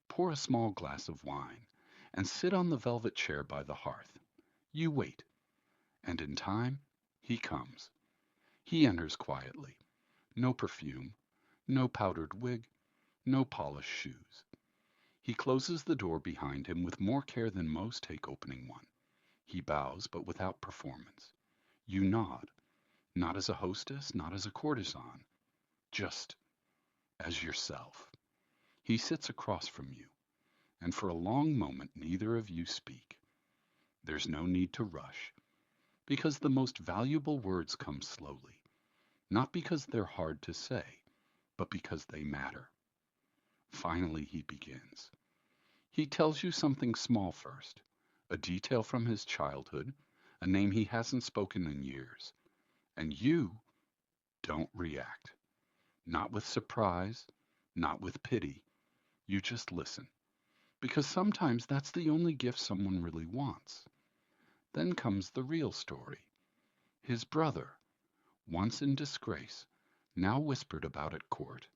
pour a small glass of wine, and sit on the velvet chair by the hearth. You wait, and in time, he comes. He enters quietly. No perfume, no powdered wig, no polished shoes. He closes the door behind him with more care than most take opening one. He bows, but without performance. You nod, not as a hostess, not as a courtesan, just as yourself. He sits across from you, and for a long moment neither of you speak. There's no need to rush. because the most valuable words come slowly, not because they're hard to say, but because they matter. Finally, he begins. He tells you something small first, a detail from his childhood, a name he hasn't spoken in years, and you don't react. Not with surprise, not with pity. You just listen, because sometimes that's the only gift someone really wants. Then comes the real story. His brother, once in disgrace, now whispered about at court.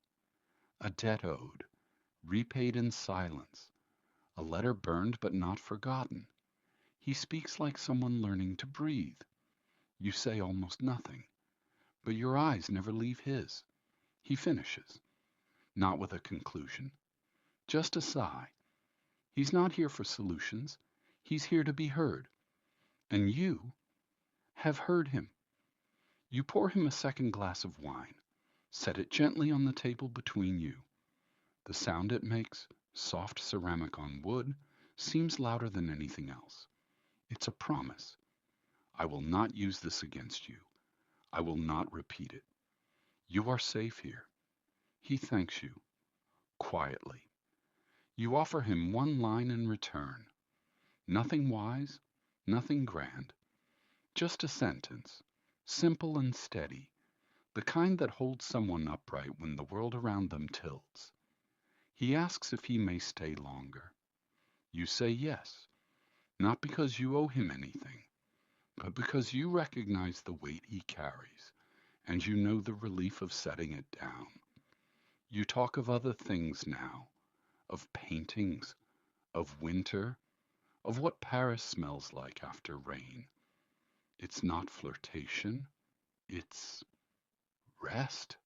A debt owed, repaid in silence, a letter burned but not forgotten. He speaks like someone learning to breathe. You say almost nothing, but your eyes never leave his. He finishes, not with a conclusion, just a sigh. He's not here for solutions. He's here to be heard. And you have heard him. You pour him a second glass of wine, set it gently on the table between you. The sound it makes, soft ceramic on wood, seems louder than anything else. It's a promise. I will not use this against you. I will not repeat it. You are safe here. He thanks you, quietly. You offer him one line in return. Nothing wise, nothing grand. Just a sentence, simple and steady, the kind that holds someone upright when the world around them tilts. He asks if he may stay longer. You say yes, not because you owe him anything, but because you recognize the weight he carries, and you know the relief of setting it down. You talk of other things now, of paintings, of winter, of what Paris smells like after rain. It's not flirtation, it's rest,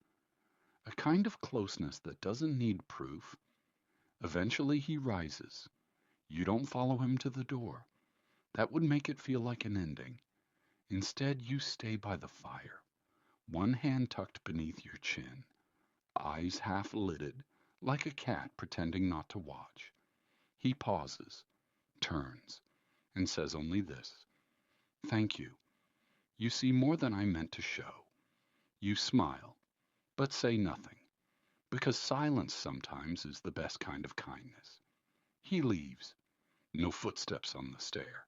a kind of closeness that doesn't need proof. Eventually he rises. You don't follow him to the door. That would make it feel like an ending. Instead, you stay by the fire, one hand tucked beneath your chin, eyes half lidded, like a cat pretending not to watch. He pauses, turns, and says only this: "Thank you. You see more than I meant to show." You smile, but say nothing, because silence sometimes is the best kind of kindness. He leaves. No footsteps on the stair,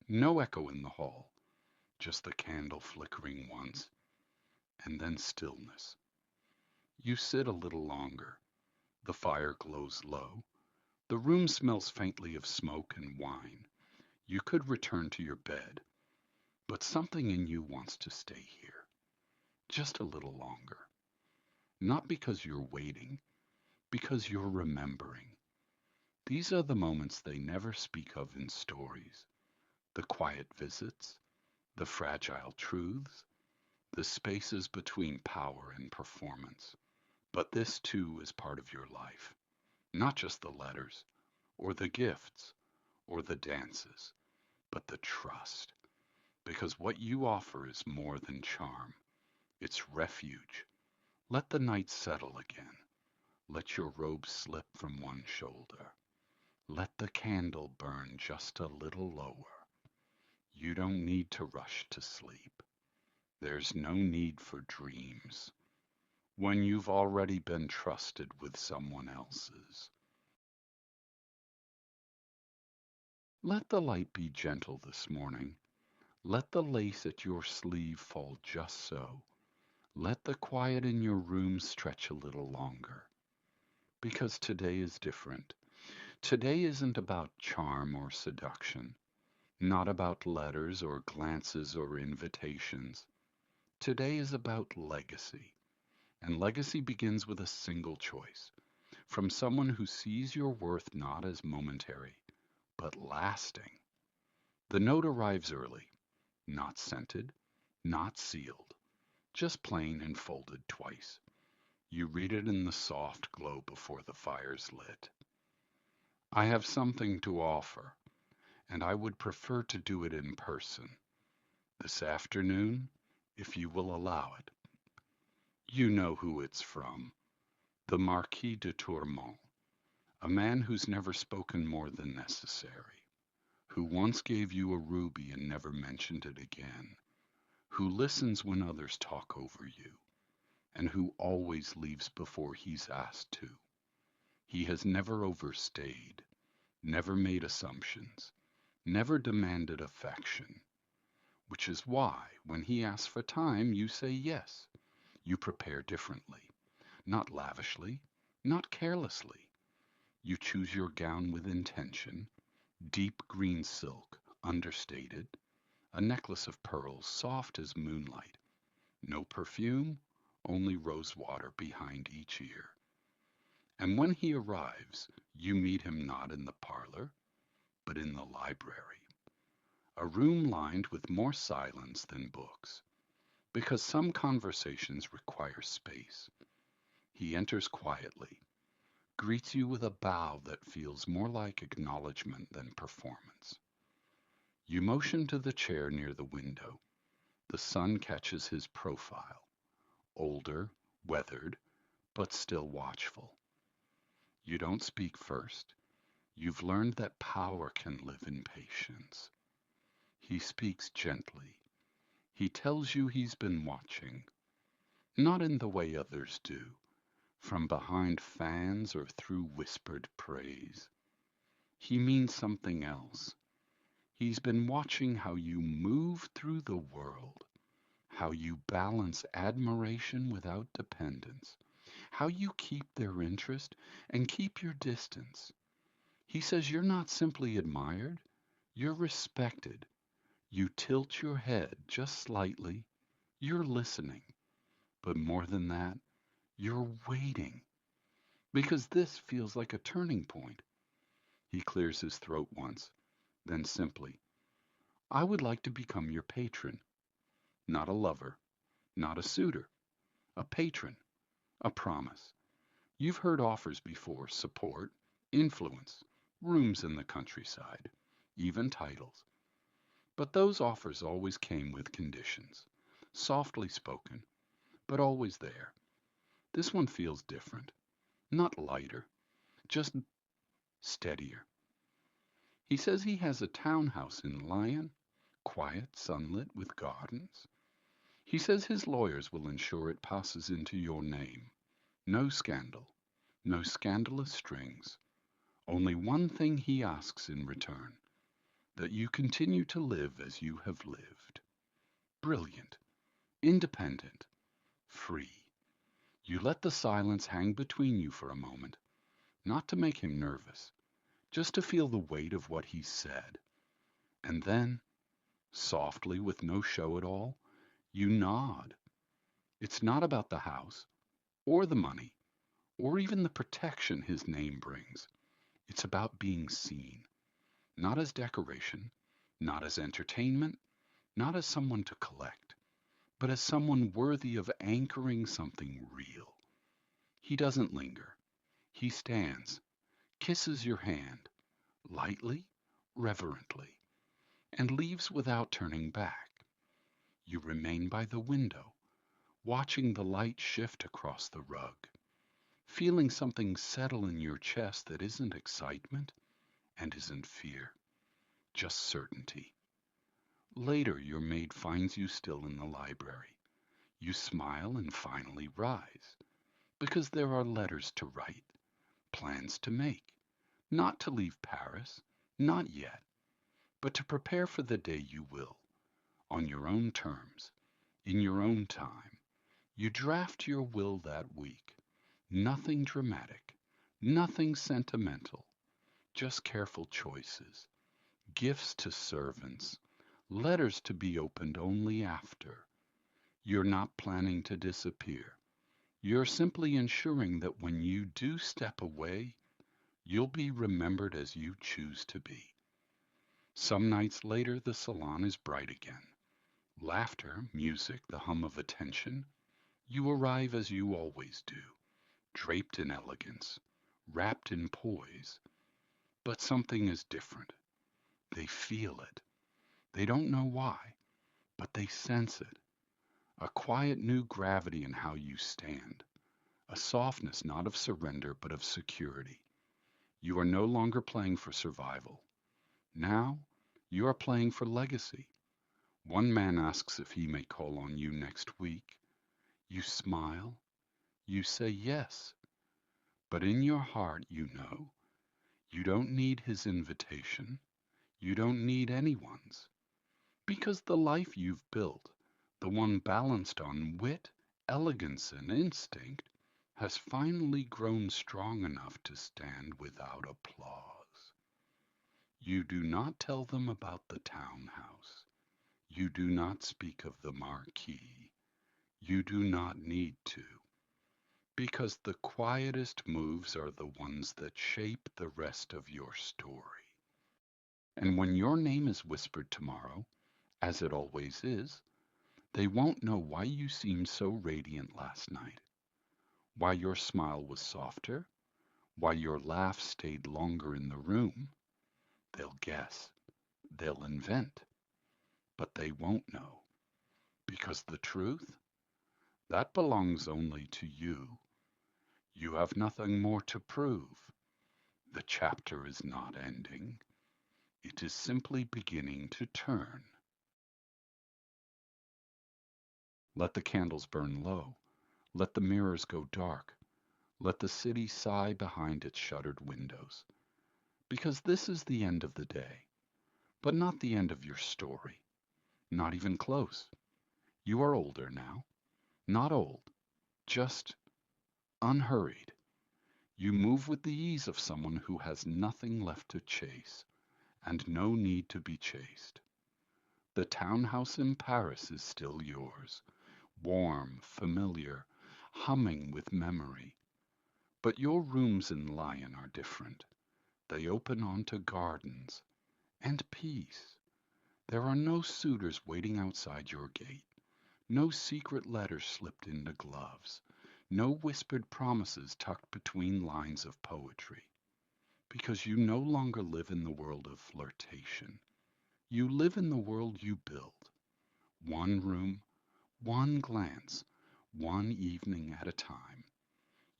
no echo in the hall, just the candle flickering once, and then stillness. You sit a little longer. The fire glows low. The room smells faintly of smoke and wine. You could return to your bed, but something in you wants to stay here, just a little longer. Not because you're waiting, because you're remembering. These are the moments they never speak of in stories. The quiet visits, the fragile truths, the spaces between power and performance. But this too is part of your life, not just the letters, or the gifts, or the dances, but the trust. Because what you offer is more than charm, it's refuge. Let the night settle again. Let your robe slip from one shoulder. Let the candle burn just a little lower. You don't need to rush to sleep. There's no need for dreams when you've already been trusted with someone else's. Let the light be gentle this morning. Let the lace at your sleeve fall just so. Let the quiet in your room stretch a little longer. Because today is different. Today isn't about charm or seduction, not about letters or glances or invitations. Today is about legacy. And legacy begins with a single choice, from someone who sees your worth not as momentary, but lasting. The note arrives early, not scented, not sealed, just plain and folded twice. You read it in the soft glow before the fire's lit. I have something to offer, and I would prefer to do it in person. This afternoon, if you will allow it. You know who it's from. The Marquis de Tourmont, a man who's never spoken more than necessary, who once gave you a ruby and never mentioned it again, who listens when others talk over you, and who always leaves before he's asked to. He has never overstayed, never made assumptions, never demanded affection, which is why, when he asks for time, you say yes. You prepare differently, not lavishly, not carelessly. You choose your gown with intention, deep green silk, understated, a necklace of pearls soft as moonlight, no perfume, only rose water behind each ear. And when he arrives, you meet him not in the parlor, but in the library, a room lined with more silence than books, because some conversations require space. He enters quietly, greets you with a bow that feels more like acknowledgement than performance. You motion to the chair near the window. The sun catches his profile, older, weathered, but still watchful. You don't speak first. You've learned that power can live in patience. He speaks gently. He tells you he's been watching, not in the way others do, from behind fans or through whispered praise. He means something else. He's been watching how you move through the world, how you balance admiration without dependence, how you keep their interest and keep your distance. He says you're not simply admired, you're respected. You tilt your head just slightly, you're listening. But more than that, you're waiting. Because this feels like a turning point. He clears his throat once, then simply, I would like to become your patron. Not a lover, not a suitor, a patron, a promise. You've heard offers before: support, influence, rooms in the countryside, even titles. But those offers always came with conditions, softly spoken, but always there. This one feels different, not lighter, just steadier. He says he has a townhouse in Lyon, quiet, sunlit, with gardens. He says his lawyers will ensure it passes into your name. No scandal, no scandalous strings. Only one thing he asks in return: that you continue to live as you have lived. Brilliant, independent, free. You let the silence hang between you for a moment, not to make him nervous, just to feel the weight of what he said. And then, softly, with no show at all, you nod. It's not about the house, or the money, or even the protection his name brings. It's about being seen, not as decoration, not as entertainment, not as someone to collect, but as someone worthy of anchoring something real. He doesn't linger. He stands, kisses your hand, lightly, reverently, and leaves without turning back. You remain by the window, watching the light shift across the rug, feeling something settle in your chest that isn't excitement and isn't fear, just certainty. Later, your maid finds you still in the library. You smile and finally rise, because there are letters to write, plans to make, not to leave Paris, not yet, but to prepare for the day you will, on your own terms, in your own time. You draft your will that week. Nothing dramatic, nothing sentimental, just careful choices, gifts to servants, letters to be opened only after. You're not planning to disappear. You're simply ensuring that when you do step away, you'll be remembered as you choose to be. Some nights later, the salon is bright again. Laughter, music, the hum of attention. You arrive as you always do, draped in elegance, wrapped in poise. But something is different. They feel it. They don't know why, but they sense it. A quiet new gravity in how you stand. A softness not of surrender but of security. You are no longer playing for survival. Now You are playing for legacy. One man asks if he may call on you next week. You smile. You say yes. But in your heart, you know, you don't need his invitation. You don't need anyone's. Because the life you've built, the one balanced on wit, elegance, and instinct, has finally grown strong enough to stand without applause. You do not tell them about the townhouse. You do not speak of the marquee. You do not need to, because the quietest moves are the ones that shape the rest of your story. And when your name is whispered tomorrow, as it always is, they won't know why you seemed so radiant last night, why your smile was softer, why your laugh stayed longer in the room. They'll guess, they'll invent, but they won't know, because the truth, that belongs only to you. You have nothing more to prove. The chapter is not ending. It is simply beginning to turn. Let the candles burn low. Let the mirrors go dark. Let the city sigh behind its shuttered windows. Because this is the end of the day, but not the end of your story. Not even close. You are older now. Not old, just unhurried. You move with the ease of someone who has nothing left to chase, and no need to be chased. The townhouse in Paris is still yours, warm, familiar, humming with memory. But your rooms in Lyon are different. They open onto gardens and peace. There are no suitors waiting outside your gate, no secret letters slipped into gloves, no whispered promises tucked between lines of poetry. Because you no longer live in the world of flirtation. You live in the world you build. One room, one glance, one evening at a time.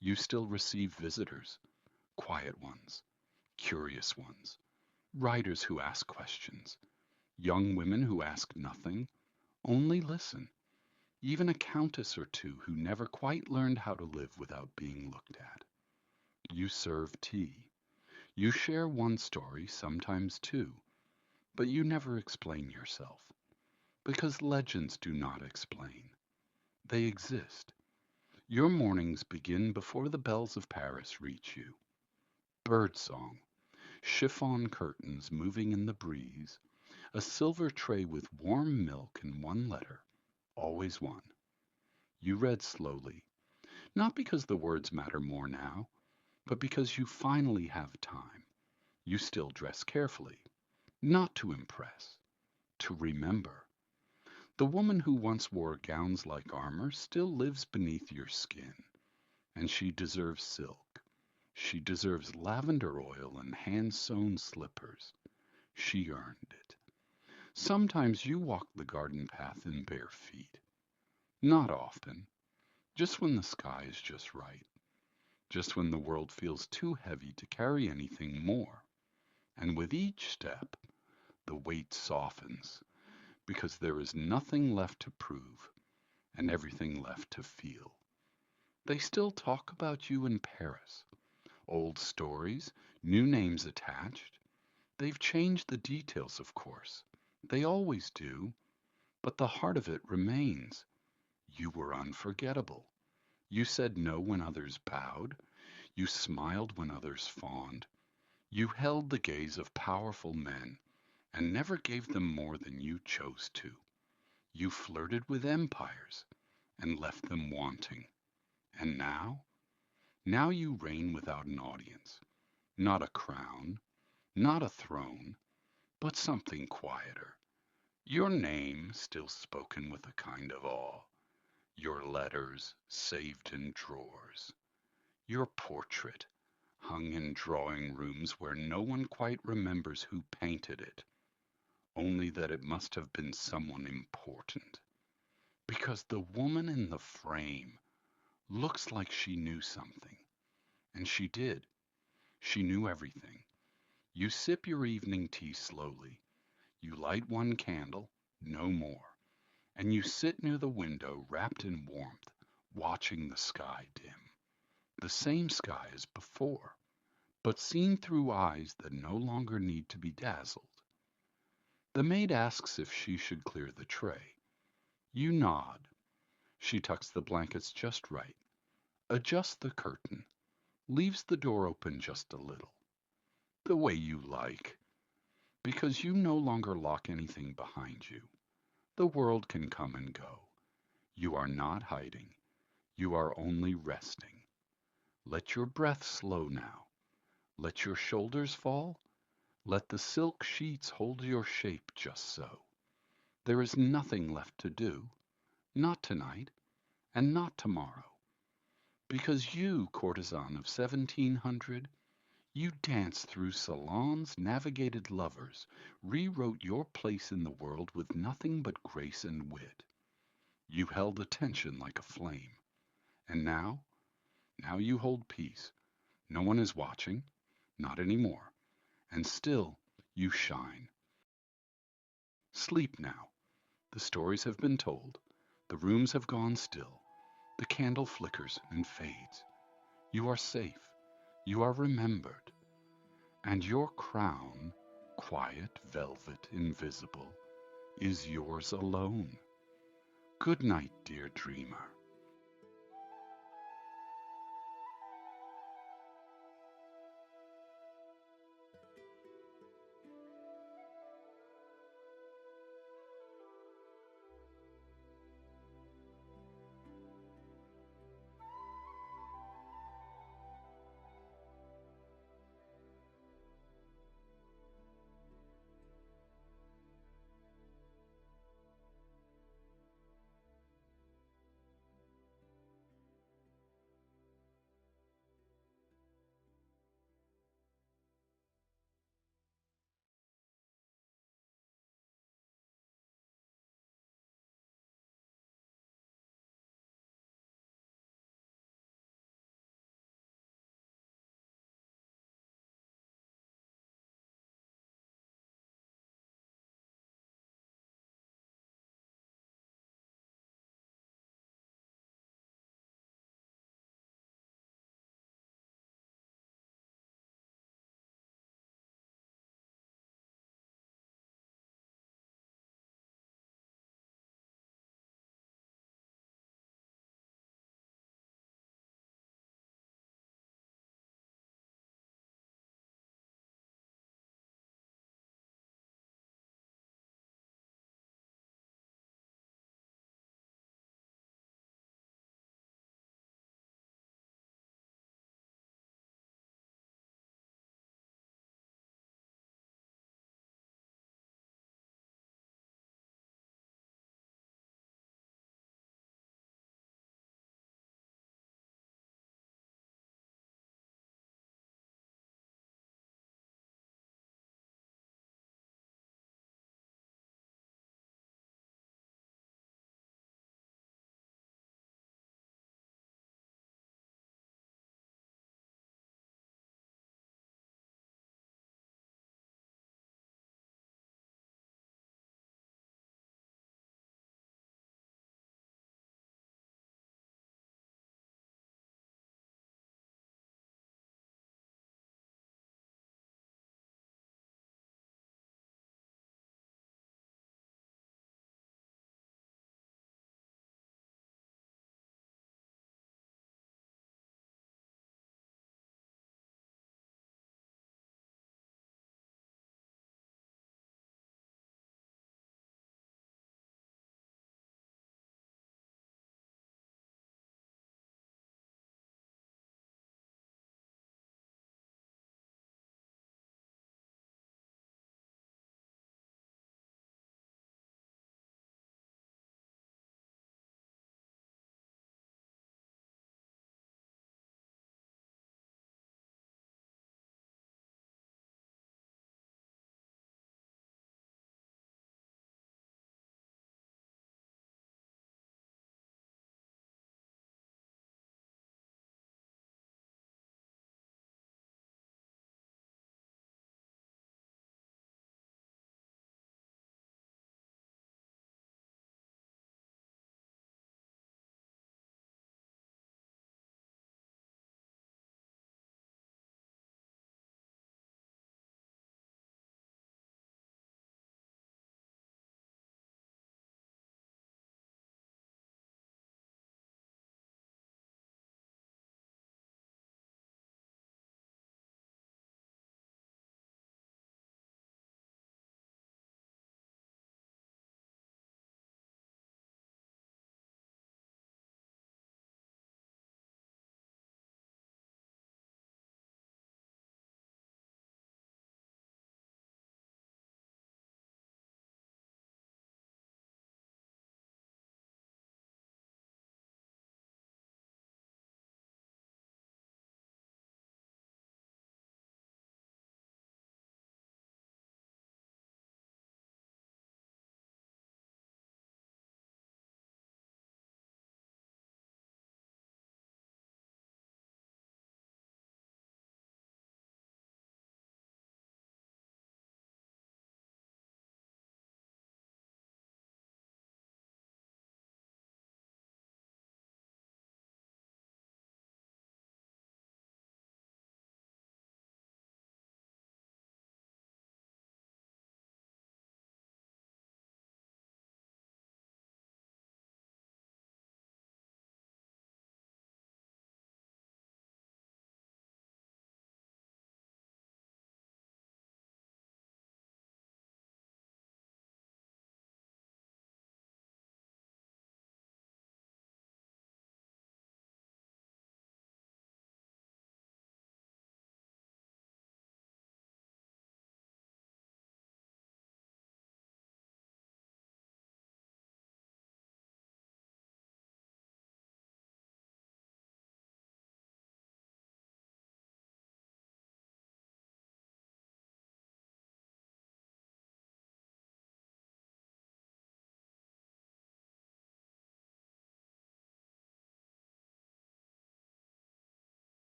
You still receive visitors, quiet ones, curious ones, writers who ask questions, young women who ask nothing, only listen, even a countess or two who never quite learned how to live without being looked at. You serve tea. You share one story, sometimes two, but you never explain yourself, because legends do not explain. They exist. Your mornings begin before the bells of Paris reach you. Birdsong, chiffon curtains moving in the breeze, a silver tray with warm milk and one letter, always one. You read slowly, not because the words matter more now, but because you finally have time. You still dress carefully, not to impress, to remember. The woman who once wore gowns like armor still lives beneath your skin, and she deserves silk. She deserves lavender oil and hand-sewn slippers. She earned it. Sometimes you walk the garden path in bare feet. Not often. Just when the sky is just right. Just when the world feels too heavy to carry anything more. And with each step, the weight softens, because there is nothing left to prove and everything left to feel. They still talk about you in Paris. Old stories, new names attached. They've changed the details, of course. They always do. But the heart of it remains. You were unforgettable. You said no when others bowed. You smiled when others fawned. You held the gaze of powerful men and never gave them more than you chose to. You flirted with empires and left them wanting. And now? Now you reign without an audience. Not a crown, not a throne, but something quieter. Your name still spoken with a kind of awe. Your letters saved in drawers. Your portrait hung in drawing rooms where no one quite remembers who painted it, only that it must have been someone important. Because the woman in the frame looks like she knew something. And she did. She knew everything. You sip your evening tea slowly. You light one candle, no more, and you sit near the window wrapped in warmth, watching the sky dim. The same sky as before, but seen through eyes that no longer need to be dazzled. The maid asks if she should clear the tray. You nod. She tucks the blankets just right, adjusts the curtain, leaves the door open just a little, the way you like, because you no longer lock anything behind you. The world can come and go. You are not hiding. You are only resting. Let your breath slow now. Let your shoulders fall. Let the silk sheets hold your shape just so. There is nothing left to do, not tonight, and not tomorrow. Because you, courtesan of 1700, you danced through salons, navigated lovers, rewrote your place in the world with nothing but grace and wit. You held attention like a flame. And now you hold peace. No one is watching, not anymore. And still you shine. Sleep now. The stories have been told. The rooms have gone still. The candle flickers and fades. You are safe. You are remembered. And your crown, quiet, velvet, invisible, is yours alone. Good night, dear dreamer.